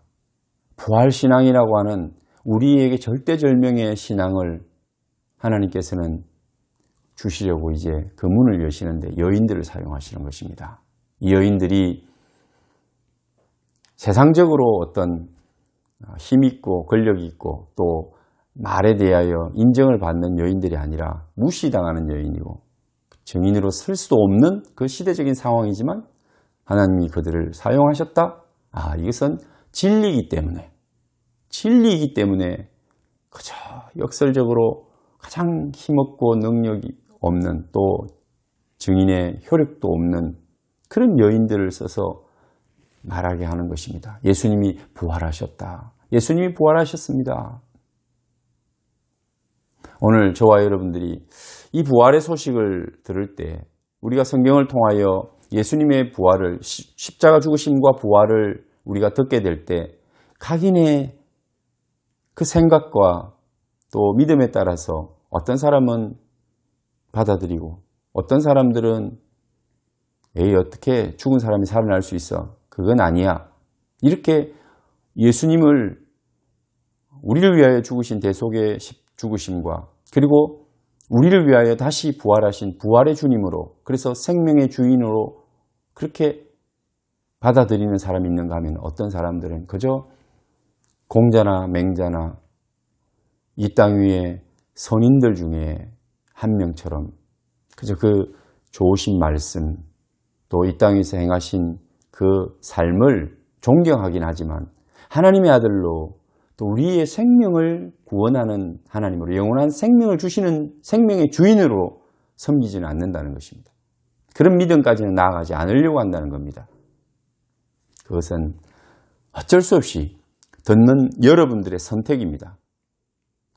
A: 부활신앙이라고 하는 우리에게 절대절명의 신앙을 하나님께서는 주시려고 이제 그 문을 여시는데 여인들을 사용하시는 것입니다. 이 여인들이 세상적으로 어떤 힘있고 권력있고 또 말에 대하여 인정을 받는 여인들이 아니라 무시당하는 여인이고 증인으로 설 수도 없는 그 시대적인 상황이지만 하나님이 그들을 사용하셨다? 이것은 진리이기 때문에 그저 역설적으로 가장 힘없고 능력이 없는 또 증인의 효력도 없는 그런 여인들을 써서 말하게 하는 것입니다. 예수님이 부활하셨다. 예수님이 부활하셨습니다. 오늘 저와 여러분들이 이 부활의 소식을 들을 때 우리가 성경을 통하여 예수님의 부활을, 십자가 죽으심과 부활을 우리가 듣게 될 때 각인의 그 생각과 또 믿음에 따라서 어떤 사람은 받아들이고 어떤 사람들은 어떻게 죽은 사람이 살아날 수 있어? 그건 아니야. 이렇게 예수님을 우리를 위하여 죽으신 대속의 죽으심과 그리고 우리를 위하여 다시 부활하신 부활의 주님으로 그래서 생명의 주인으로 그렇게 받아들이는 사람이 있는가 하면 어떤 사람들은 그저 공자나 맹자나 이 땅 위에 선인들 중에 한 명처럼 그저 그 좋으신 말씀 또 이 땅 위에서 행하신 그 삶을 존경하긴 하지만 하나님의 아들로 또 우리의 생명을 구원하는 하나님으로 영원한 생명을 주시는 생명의 주인으로 섬기지는 않는다는 것입니다. 그런 믿음까지는 나아가지 않으려고 한다는 겁니다. 그것은 어쩔 수 없이 듣는 여러분들의 선택입니다.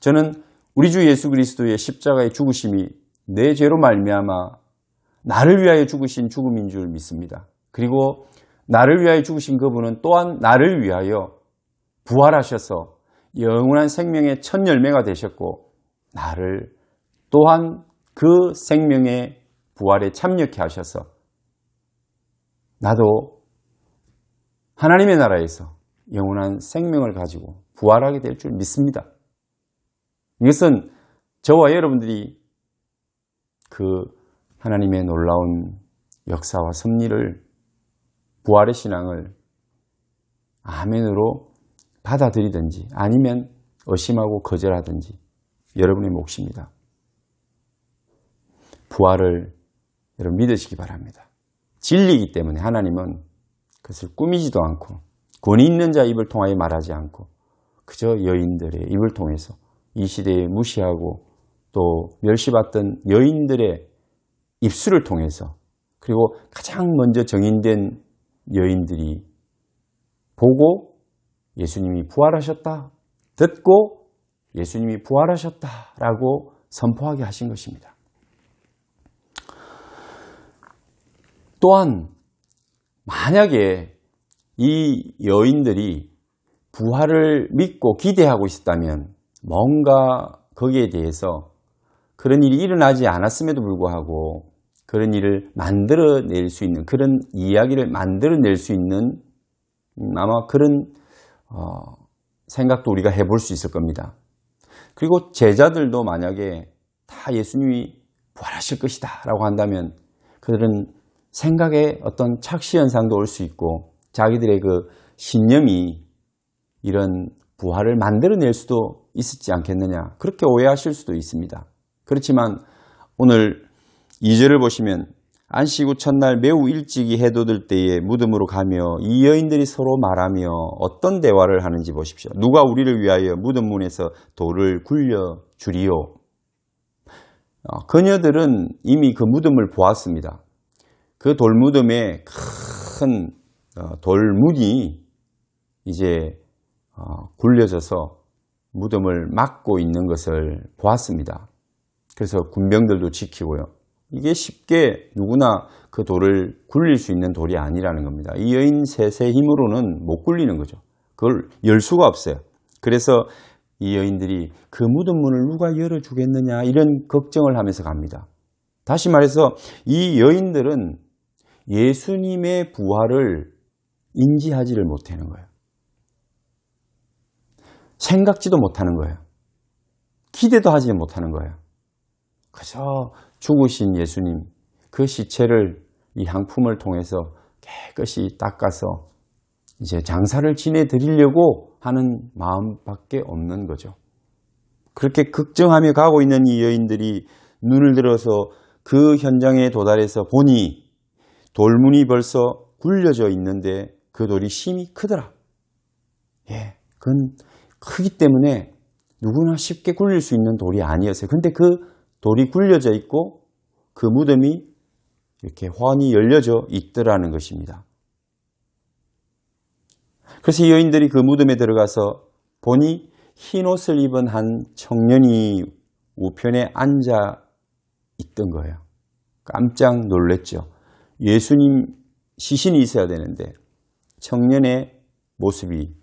A: 저는 우리 주 예수 그리스도의 십자가의 죽으심이 내 죄로 말미암아 나를 위하여 죽으신 죽음인 줄 믿습니다. 그리고 나를 위하여 죽으신 그분은 또한 나를 위하여 부활하셔서 영원한 생명의 첫 열매가 되셨고 나를 또한 그 생명의 부활에 참여케 하셔서 나도 하나님의 나라에서 영원한 생명을 가지고 부활하게 될 줄 믿습니다. 이것은 저와 여러분들이 그 하나님의 놀라운 역사와 섭리를 부활의 신앙을 아멘으로 받아들이든지 아니면 의심하고 거절하든지 여러분의 몫입니다. 부활을 여러분 믿으시기 바랍니다. 진리이기 때문에 하나님은 그것을 꾸미지도 않고 권위 있는 자 입을 통하여 말하지 않고 그저 여인들의 입을 통해서 이 시대에 무시하고 또 멸시받던 여인들의 입술을 통해서 그리고 가장 먼저 정인된 여인들이 보고 예수님이 부활하셨다, 듣고 예수님이 부활하셨다라고 선포하게 하신 것입니다. 또한 만약에 이 여인들이 부활을 믿고 기대하고 있었다면 뭔가 거기에 대해서 그런 일이 일어나지 않았음에도 불구하고 그런 일을 만들어낼 수 있는 그런 이야기를 만들어낼 수 있는 아마 그런 생각도 우리가 해볼 수 있을 겁니다. 그리고 제자들도 만약에 다 예수님이 부활하실 것이다 라고 한다면 그들은 생각에 어떤 착시현상도 올 수 있고 자기들의 그 신념이 이런 부활을 만들어낼 수도 있었지 않겠느냐 그렇게 오해하실 수도 있습니다. 그렇지만 오늘 2절을 보시면 안식 후 첫날 매우 일찍이 해돋을 때에 무덤으로 가며 이 여인들이 서로 말하며 어떤 대화를 하는지 보십시오. 누가 우리를 위하여 무덤 문에서 돌을 굴려 주리요. 그녀들은 이미 그 무덤을 보았습니다. 그 돌무덤에 큰 돌문이 이제 굴려져서 무덤을 막고 있는 것을 보았습니다. 그래서 군병들도 지키고요. 이게 쉽게 누구나 그 돌을 굴릴 수 있는 돌이 아니라는 겁니다. 이 여인 셋의 힘으로는 못 굴리는 거죠. 그걸 열 수가 없어요. 그래서 이 여인들이 그 무덤 문을 누가 열어주겠느냐 이런 걱정을 하면서 갑니다. 다시 말해서 이 여인들은 예수님의 부활을 인지하지를 못하는 거예요. 생각지도 못하는 거예요. 기대도 하지 못하는 거예요. 그저 죽으신 예수님, 그 시체를 이 향품을 통해서 깨끗이 닦아서 이제 장사를 지내드리려고 하는 마음밖에 없는 거죠. 그렇게 걱정하며 가고 있는 이 여인들이 눈을 들어서 그 현장에 도달해서 보니 돌문이 벌써 굴려져 있는데 그 돌이 심히 크더라. 예, 그건 크기 때문에 누구나 쉽게 굴릴 수 있는 돌이 아니었어요. 근데 그 돌이 굴려져 있고 그 무덤이 이렇게 환히 열려져 있더라는 것입니다. 그래서 이 여인들이 그 무덤에 들어가서 보니 흰 옷을 입은 한 청년이 우편에 앉아 있던 거예요. 깜짝 놀랐죠. 예수님 시신이 있어야 되는데 청년의 모습이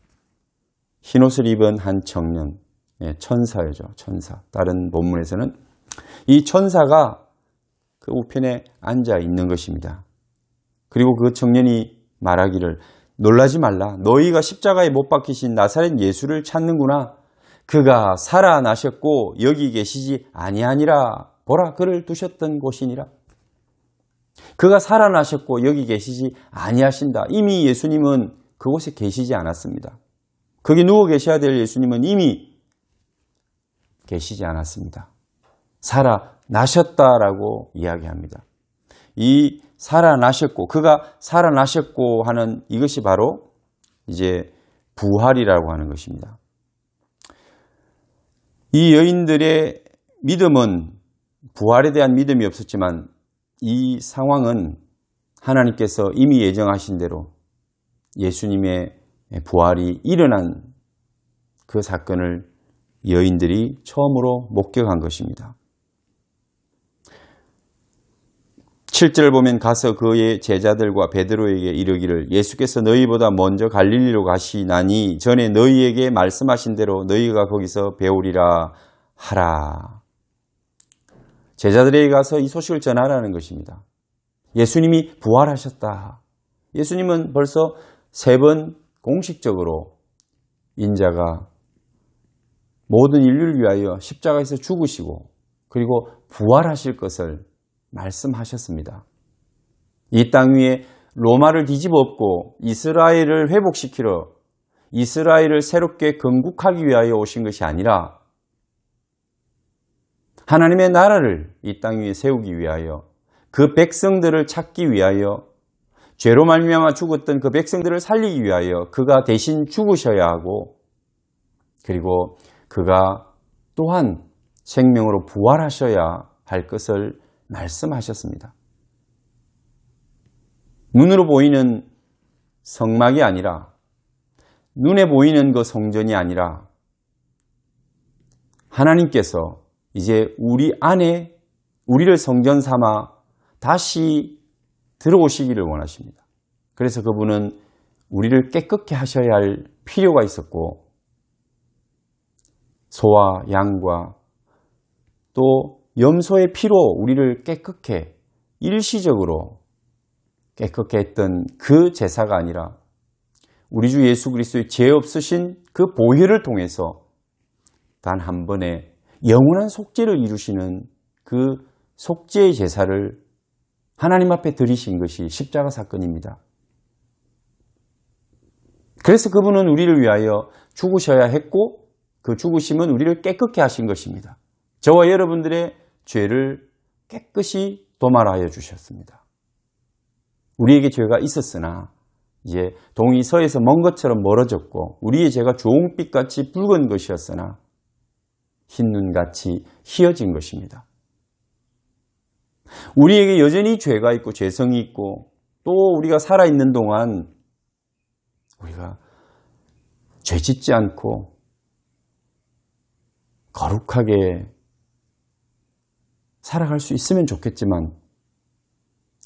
A: 흰 옷을 입은 한 청년, 천사죠. 천사. 다른 본문에서는 이 천사가 그 우편에 앉아 있는 것입니다. 그리고 그 청년이 말하기를 놀라지 말라. 너희가 십자가에 못 박히신 나사렛 예수를 찾는구나. 그가 살아나셨고 여기 계시지 아니하니라. 보라, 그를 두셨던 곳이니라. 그가 살아나셨고 여기 계시지 아니하신다. 이미 예수님은 그곳에 계시지 않았습니다. 거기 누워 계셔야 될 예수님은 이미 계시지 않았습니다. 살아나셨다라고 이야기합니다. 이 살아나셨고, 그가 살아나셨고 하는 이것이 바로 이제 부활이라고 하는 것입니다. 이 여인들의 믿음은 부활에 대한 믿음이 없었지만 이 상황은 하나님께서 이미 예정하신 대로 예수님의 부활이 일어난 그 사건을 여인들이 처음으로 목격한 것입니다. 7절을 보면 가서 그의 제자들과 베드로에게 이르기를 예수께서 너희보다 먼저 갈릴리로 가시나니 전에 너희에게 말씀하신 대로 너희가 거기서 배우리라 하라. 제자들에게 가서 이 소식을 전하라는 것입니다. 예수님이 부활하셨다. 예수님은 벌써 3번 공식적으로 인자가 모든 인류를 위하여 십자가에서 죽으시고 그리고 부활하실 것을 말씀하셨습니다. 이 땅 위에 로마를 뒤집어 엎고 이스라엘을 회복시키러 이스라엘을 새롭게 건국하기 위하여 오신 것이 아니라 하나님의 나라를 이 땅 위에 세우기 위하여 그 백성들을 찾기 위하여 죄로 말미암아 죽었던 그 백성들을 살리기 위하여 그가 대신 죽으셔야 하고 그리고 그가 또한 생명으로 부활하셔야 할 것을 말씀하셨습니다. 눈으로 보이는 성막이 아니라 눈에 보이는 그 성전이 아니라 하나님께서 이제 우리 안에 우리를 성전 삼아 다시 들어오시기를 원하십니다. 그래서 그분은 우리를 깨끗게 하셔야 할 필요가 있었고 소와 양과 또 염소의 피로 우리를 깨끗게 일시적으로 깨끗게 했던 그 제사가 아니라 우리 주 예수 그리스도의 죄 없으신 그 보혈을 통해서 단 한 번에 영원한 속죄를 이루시는 그 속죄의 제사를 하나님 앞에 드리신 것이 십자가 사건입니다. 그래서 그분은 우리를 위하여 죽으셔야 했고 그 죽으심은 우리를 깨끗게 하신 것입니다. 저와 여러분들의 죄를 깨끗이 도말하여 주셨습니다. 우리에게 죄가 있었으나 이제 동이 서에서 먼 것처럼 멀어졌고 우리의 죄가 주홍빛같이 붉은 것이었으나 흰눈같이 희어진 것입니다. 우리에게 여전히 죄가 있고 죄성이 있고 또 우리가 살아있는 동안 우리가 죄짓지 않고 거룩하게 살아갈 수 있으면 좋겠지만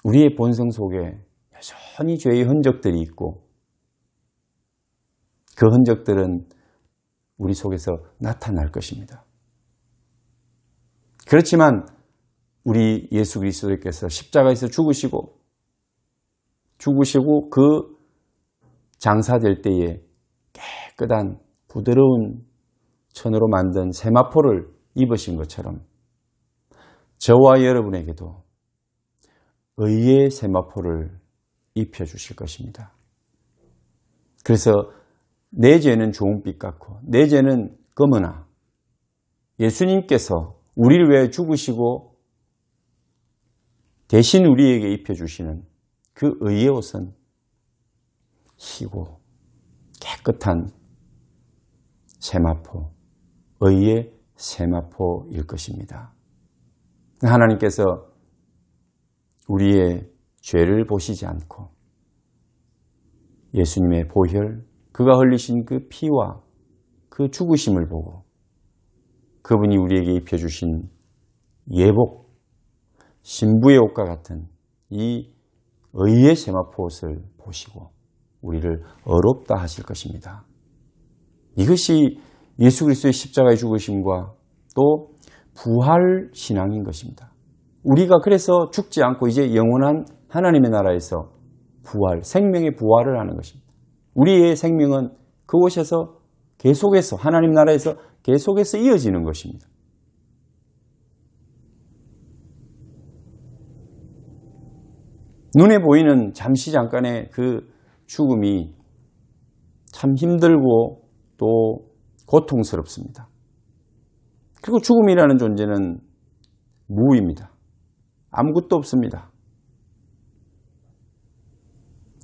A: 우리의 본성 속에 여전히 죄의 흔적들이 있고 그 흔적들은 우리 속에서 나타날 것입니다. 그렇지만 우리 예수 그리스도께서 십자가에서 죽으시고 그 장사될 때에 깨끗한 부드러운 천으로 만든 세마포를 입으신 것처럼 저와 여러분에게도 의의 세마포를 입혀주실 것입니다. 그래서 내 죄는 좋은빛 같고 내 죄는 검으나 예수님께서 우리를 위해 죽으시고 대신 우리에게 입혀주시는 그 의의 옷은 희고 깨끗한 세마포, 의의 세마포일 것입니다. 하나님께서 우리의 죄를 보시지 않고 예수님의 보혈, 그가 흘리신 그 피와 그 죽으심을 보고 그분이 우리에게 입혀주신 예복, 신부의 옷과 같은 이 의의 세마포 옷을 보시고 우리를 의롭다 하실 것입니다. 이것이 예수 그리스도의 십자가의 죽으심과 또 부활 신앙인 것입니다. 우리가 그래서 죽지 않고 이제 영원한 하나님의 나라에서 부활, 생명의 부활을 하는 것입니다. 우리의 생명은 그곳에서 계속해서 하나님 나라에서 계속해서 이어지는 것입니다. 눈에 보이는 잠시 잠깐의 그 죽음이 참 힘들고 또 고통스럽습니다. 그리고 죽음이라는 존재는 무입니다. 아무것도 없습니다.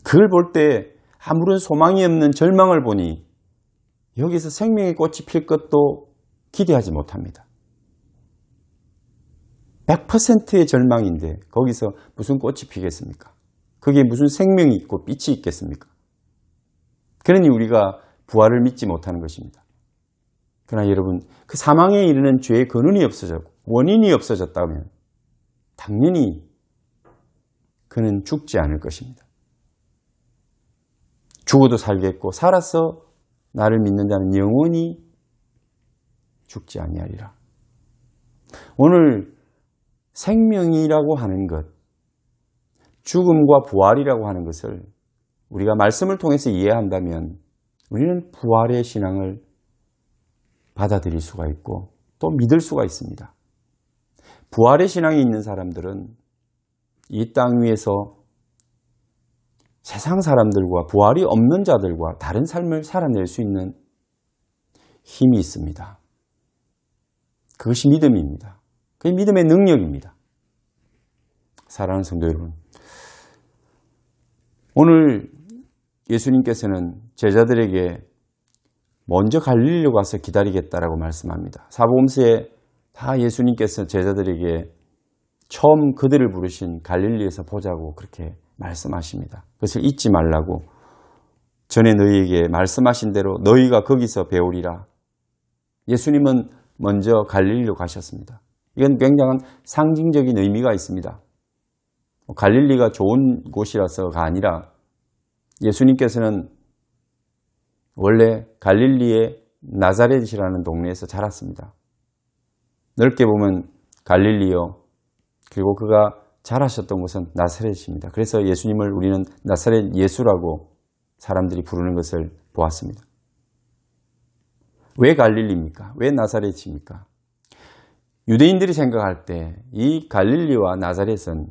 A: 그걸 볼 때 아무런 소망이 없는 절망을 보니 여기서 생명의 꽃이 필 것도 기대하지 못합니다. 100%의 절망인데 거기서 무슨 꽃이 피겠습니까? 거기에 무슨 생명이 있고 빛이 있겠습니까? 그러니 우리가 부활을 믿지 못하는 것입니다. 그러나 여러분, 그 사망에 이르는 죄의 근원이 없어졌고 원인이 없어졌다면 당연히 그는 죽지 않을 것입니다. 죽어도 살겠고 살아서 나를 믿는 자는 영원히 죽지 아니하리라. 오늘 생명이라고 하는 것, 죽음과 부활이라고 하는 것을 우리가 말씀을 통해서 이해한다면 우리는 부활의 신앙을 받아들일 수가 있고 또 믿을 수가 있습니다. 부활의 신앙이 있는 사람들은 이 땅 위에서 세상 사람들과 부활이 없는 자들과 다른 삶을 살아낼 수 있는 힘이 있습니다. 그것이 믿음입니다. 그게 믿음의 능력입니다. 사랑하는 성도 여러분, 오늘 예수님께서는 제자들에게 먼저 갈릴리로 가서 기다리겠다라고 말씀합니다. 사복음서에 다 예수님께서 제자들에게 처음 그들을 부르신 갈릴리에서 보자고 그렇게 말씀하십니다. 그것을 잊지 말라고, 전에 너희에게 말씀하신 대로 너희가 거기서 배우리라. 예수님은 먼저 갈릴리로 가셨습니다. 이건 굉장한 상징적인 의미가 있습니다. 갈릴리가 좋은 곳이라서가 아니라 예수님께서는 원래 갈릴리의 나사렛이라는 동네에서 자랐습니다. 넓게 보면 갈릴리요, 그리고 그가 자라셨던 곳은 나사렛입니다. 그래서 예수님을 우리는 나사렛 예수라고 사람들이 부르는 것을 보았습니다. 왜 갈릴리입니까? 왜 나사렛입니까? 유대인들이 생각할 때 이 갈릴리와 나사렛은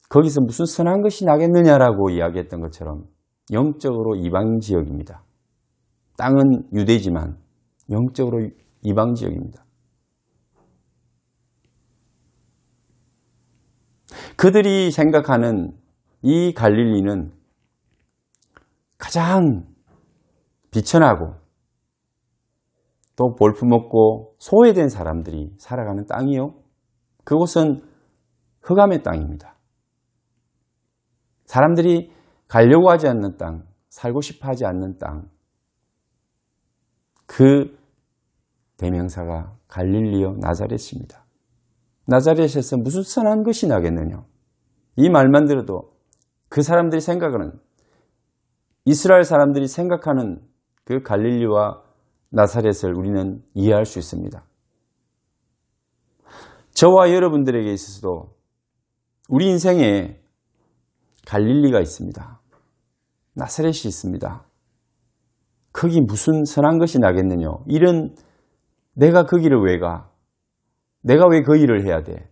A: 거기서 무슨 선한 것이 나겠느냐라고 이야기했던 것처럼 영적으로 이방 지역입니다. 땅은 유대지만 영적으로 이방 지역입니다. 그들이 생각하는 이 갈릴리는 가장 비천하고 또 볼품없고 소외된 사람들이 살아가는 땅이요, 그곳은 흑암의 땅입니다. 사람들이 가려고 하지 않는 땅, 살고 싶어 하지 않는 땅, 그 대명사가 갈릴리요 나사렛입니다. 나사렛에서 무슨 선한 것이 나겠느냐? 이 말만 들어도 그 사람들이 생각하는, 이스라엘 사람들이 생각하는 그 갈릴리와 나사렛을 우리는 이해할 수 있습니다. 저와 여러분들에게 있어서도 우리 인생에 갈릴리가 있습니다. 나사렛이 있습니다. 거기 무슨 선한 것이 나겠느냐. 이런 내가 거기를 왜 가? 내가 왜 그 일을 해야 돼?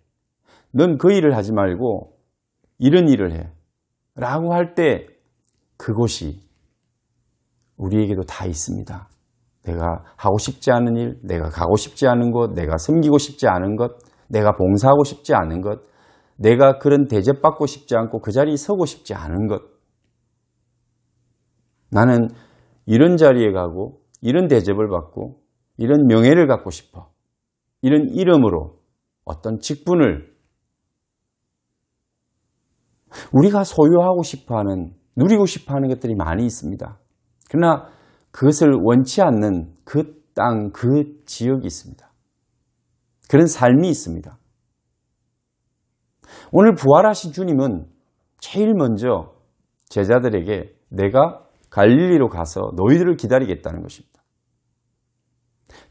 A: 넌 그 일을 하지 말고 이런 일을 해. 라고 할 때 그곳이 우리에게도 다 있습니다. 내가 하고 싶지 않은 일, 내가 가고 싶지 않은 곳, 내가 섬기고 싶지 않은 것, 내가 봉사하고 싶지 않은 것, 내가 그런 대접받고 싶지 않고 그 자리에 서고 싶지 않은 것. 나는 이런 자리에 가고 이런 대접을 받고 이런 명예를 갖고 싶어. 이런 이름으로 어떤 직분을 우리가 소유하고 싶어하는, 누리고 싶어하는 것들이 많이 있습니다. 그러나 그것을 원치 않는 그 땅, 그 지역이 있습니다. 그런 삶이 있습니다. 오늘 부활하신 주님은 제일 먼저 제자들에게 내가 갈릴리로 가서 너희들을 기다리겠다는 것입니다.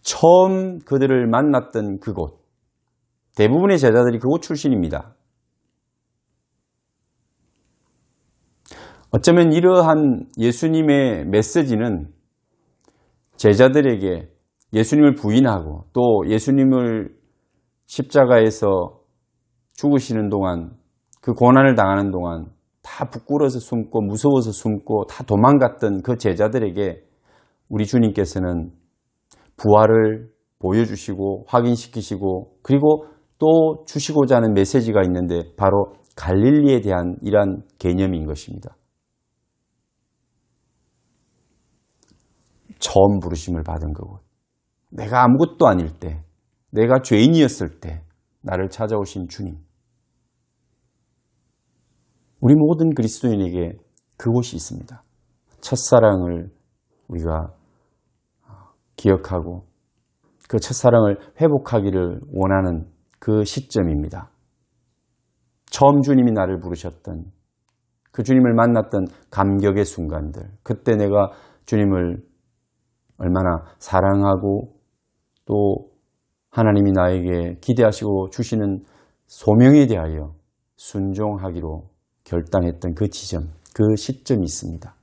A: 처음 그들을 만났던 그곳, 대부분의 제자들이 그곳 출신입니다. 어쩌면 이러한 예수님의 메시지는 제자들에게 예수님을 부인하고 또 예수님을 십자가에서 죽으시는 동안, 그 고난을 당하는 동안 다 부끄러워서 숨고 무서워서 숨고 다 도망갔던 그 제자들에게 우리 주님께서는 부활을 보여주시고 확인시키시고 그리고 또 주시고자 하는 메시지가 있는데 바로 갈릴리에 대한 이러한 개념인 것입니다. 처음 부르심을 받은 그곳, 내가 아무것도 아닐 때, 내가 죄인이었을 때 나를 찾아오신 주님. 우리 모든 그리스도인에게 그곳이 있습니다. 첫사랑을 우리가 기억하고 그 첫사랑을 회복하기를 원하는 그 시점입니다. 처음 주님이 나를 부르셨던 그 주님을 만났던 감격의 순간들, 그때 내가 주님을 얼마나 사랑하고 또 하나님이 나에게 기대하시고 주시는 소명에 대하여 순종하기로 결단했던 그 지점, 그 시점이 있습니다.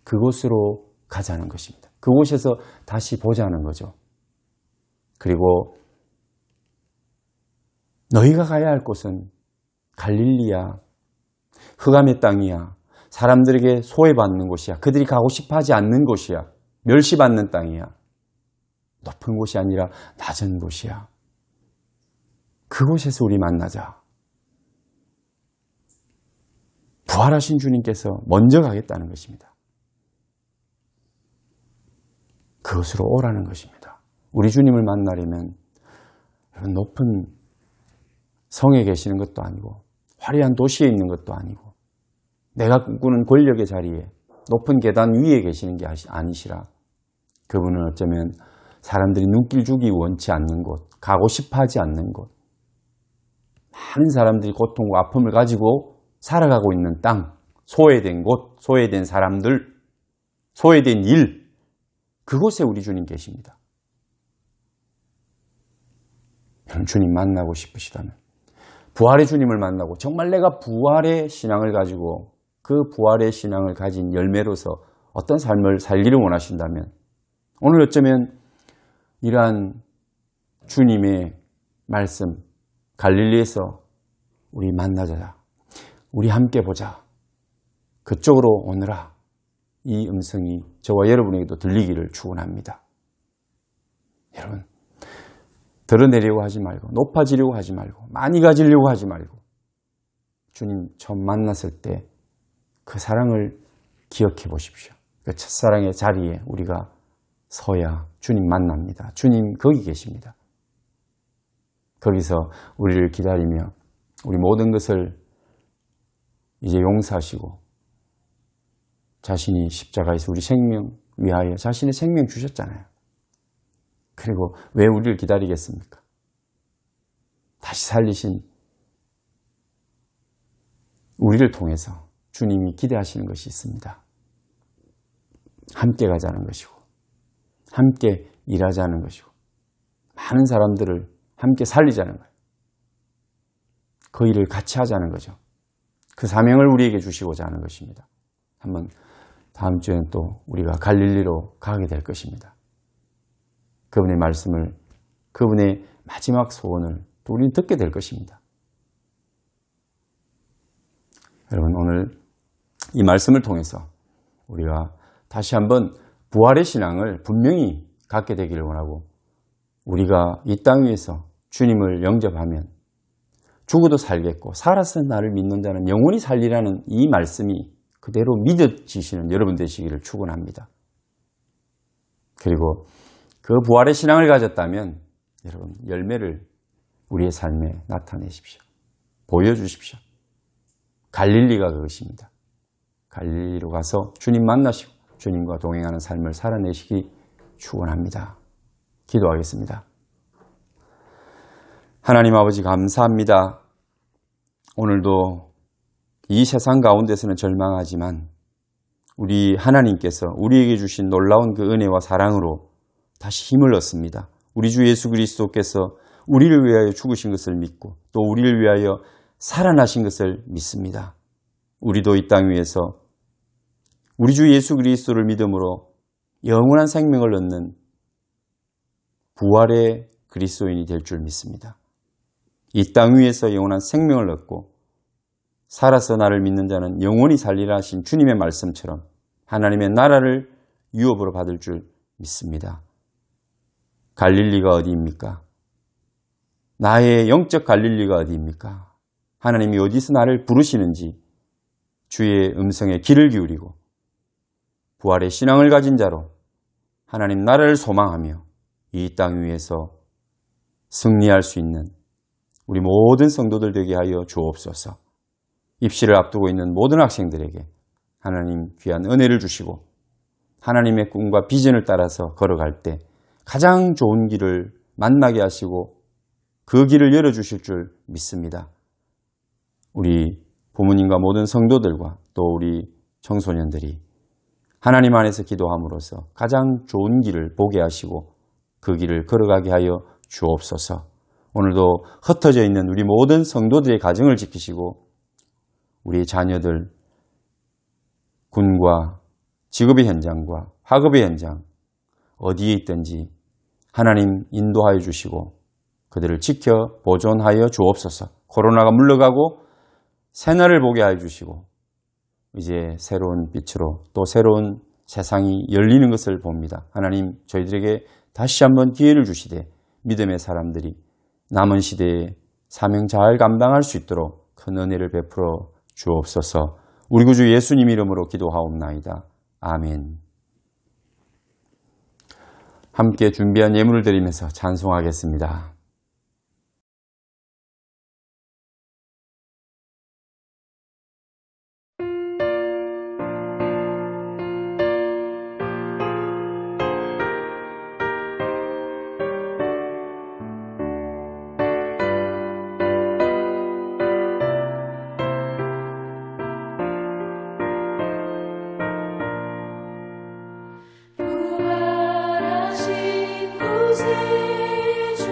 A: 그곳으로 가자는 것입니다. 그곳에서 다시 보자는 거죠. 그리고 너희가 가야 할 곳은 갈릴리야, 흑암의 땅이야, 사람들에게 소외받는 곳이야, 그들이 가고 싶어 하지 않는 곳이야, 멸시받는 땅이야, 높은 곳이 아니라 낮은 곳이야. 그곳에서 우리 만나자. 부활하신 주님께서 먼저 가겠다는 것입니다. 그것으로 오라는 것입니다. 우리 주님을 만나려면 높은 성에 계시는 것도 아니고 화려한 도시에 있는 것도 아니고 내가 꿈꾸는 권력의 자리에 높은 계단 위에 계시는 게 아니시라. 그분은 어쩌면 사람들이 눈길 주기 원치 않는 곳, 가고 싶어 하지 않는 곳, 많은 사람들이 고통과 아픔을 가지고 살아가고 있는 땅, 소외된 곳, 소외된 사람들, 소외된 일, 그곳에 우리 주님 계십니다. 주님 만나고 싶으시다면 부활의 주님을 만나고 정말 내가 부활의 신앙을 가지고 그 부활의 신앙을 가진 열매로서 어떤 삶을 살기를 원하신다면 오늘 어쩌면 이러한 주님의 말씀, 갈릴리에서 우리 만나자, 우리 함께 보자, 그쪽으로 오너라, 이 음성이 저와 여러분에게도 들리기를 축원합니다. 여러분, 드러내려고 하지 말고 높아지려고 하지 말고 많이 가지려고 하지 말고 주님 처음 만났을 때 그 사랑을 기억해 보십시오. 그 첫사랑의 자리에 우리가 서야 주님 만납니다. 주님 거기 계십니다. 거기서 우리를 기다리며 우리 모든 것을 이제 용서하시고 자신이 십자가에서 우리 생명 위하여 자신의 생명 주셨잖아요. 그리고 왜 우리를 기다리겠습니까? 다시 살리신 우리를 통해서 주님이 기대하시는 것이 있습니다. 함께 가자는 것이고 함께 일하자는 것이고 많은 사람들을 함께 살리자는 거예요. 그 일을 같이 하자는 거죠. 그 사명을 우리에게 주시고자 하는 것입니다. 한번 다음 주에는 또 우리가 갈릴리로 가게 될 것입니다. 그분의 말씀을, 그분의 마지막 소원을 또 우리는 듣게 될 것입니다. 여러분, 오늘 이 말씀을 통해서 우리가 다시 한번 부활의 신앙을 분명히 갖게 되기를 원하고, 우리가 이 땅 위에서 주님을 영접하면 죽어도 살겠고 살아서 나를 믿는 자는 영원히 살리라는 이 말씀이 그대로 믿어지시는 여러분 되시기를 축원합니다. 그리고 그 부활의 신앙을 가졌다면 여러분 열매를 우리의 삶에 나타내십시오. 보여주십시오. 갈릴리가 그것입니다. 갈릴리로 가서 주님 만나시고 주님과 동행하는 삶을 살아내시기 축원합니다. 기도하겠습니다. 하나님 아버지 감사합니다. 오늘도 이 세상 가운데서는 절망하지만 우리 하나님께서 우리에게 주신 놀라운 그 은혜와 사랑으로 다시 힘을 얻습니다. 우리 주 예수 그리스도께서 우리를 위하여 죽으신 것을 믿고 또 우리를 위하여 살아나신 것을 믿습니다. 우리도 이 땅 위에서 우리 주 예수 그리스도를 믿음으로 영원한 생명을 얻는 부활의 그리스도인이 될 줄 믿습니다. 이 땅 위에서 영원한 생명을 얻고 살아서 나를 믿는 자는 영원히 살리라 하신 주님의 말씀처럼 하나님의 나라를 유업으로 받을 줄 믿습니다. 갈릴리가 어디입니까? 나의 영적 갈릴리가 어디입니까? 하나님이 어디서 나를 부르시는지 주의 음성에 귀를 기울이고 부활의 신앙을 가진 자로 하나님 나라를 소망하며 이 땅 위에서 승리할 수 있는 우리 모든 성도들 되게 하여 주옵소서. 입시를 앞두고 있는 모든 학생들에게 하나님 귀한 은혜를 주시고 하나님의 꿈과 비전을 따라서 걸어갈 때 가장 좋은 길을 만나게 하시고 그 길을 열어주실 줄 믿습니다. 우리 부모님과 모든 성도들과 또 우리 청소년들이 하나님 안에서 기도함으로써 가장 좋은 길을 보게 하시고 그 길을 걸어가게 하여 주옵소서. 오늘도 흩어져 있는 우리 모든 성도들의 가정을 지키시고 우리 자녀들 군과 직업의 현장과 학업의 현장 어디에 있든지 하나님 인도하여 주시고 그들을 지켜 보존하여 주옵소서. 코로나가 물러가고 새날을 보게 하여 주시고 이제 새로운 빛으로 또 새로운 세상이 열리는 것을 봅니다. 하나님 저희들에게 다시 한번 기회를 주시되 믿음의 사람들이 남은 시대에 사명 잘 감당할 수 있도록 큰 은혜를 베풀어 주옵소서. 우리 구주 예수님 이름으로 기도하옵나이다. 아멘. 함께 준비한 예물을 드리면서 찬송하겠습니다.
B: 부활하신 구세주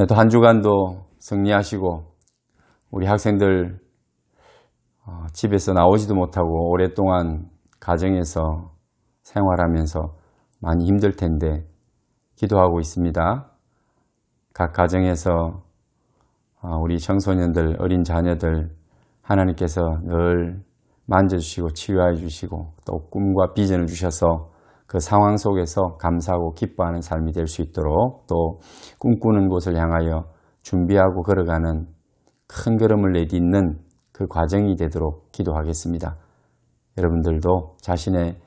A: 또 한 주간도 승리하시고 우리 학생들 집에서 나오지도 못하고 오랫동안 가정에서 생활하면서 많이 힘들 텐데 기도하고 있습니다. 각 가정에서 우리 청소년들, 어린 자녀들 하나님께서 늘 만져주시고 치유해 주시고 또 꿈과 비전을 주셔서 그 상황 속에서 감사하고 기뻐하는 삶이 될 수 있도록 또 꿈꾸는 곳을 향하여 준비하고 걸어가는 큰 걸음을 내딛는 그 과정이 되도록 기도하겠습니다. 여러분들도 자신의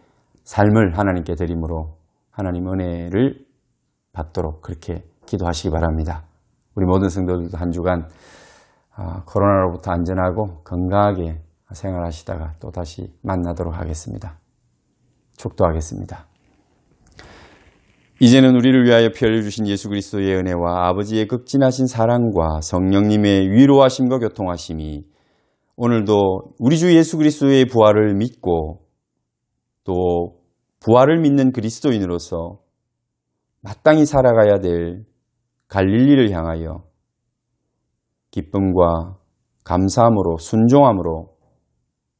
A: 삶을 하나님께 드림으로 하나님 은혜를 받도록 그렇게 기도하시기 바랍니다. 우리 모든 성도들도 한 주간 코로나로부터 안전하고 건강하게 생활하시다가 또 다시 만나도록 하겠습니다. 축도하겠습니다. 이제는 우리를 위하여 피 흘려주신 예수 그리스도의 은혜와 아버지의 극진하신 사랑과 성령님의 위로하심과 교통하심이 오늘도 우리 주 예수 그리스도의 부활을 믿고 또 부활을 믿는 그리스도인으로서 마땅히 살아가야 될 갈릴리를 향하여 기쁨과 감사함으로 순종함으로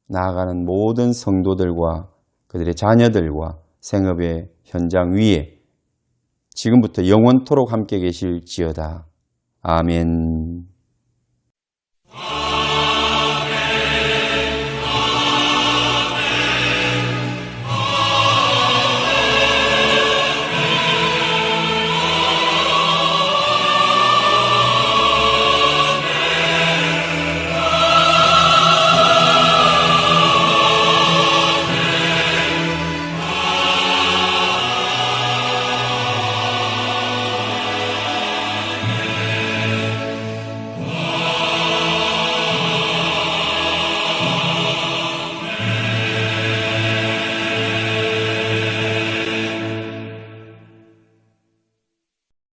A: 나아가는 모든 성도들과 그들의 자녀들과 생업의 현장 위에 지금부터 영원토록 함께 계실지어다. 아멘.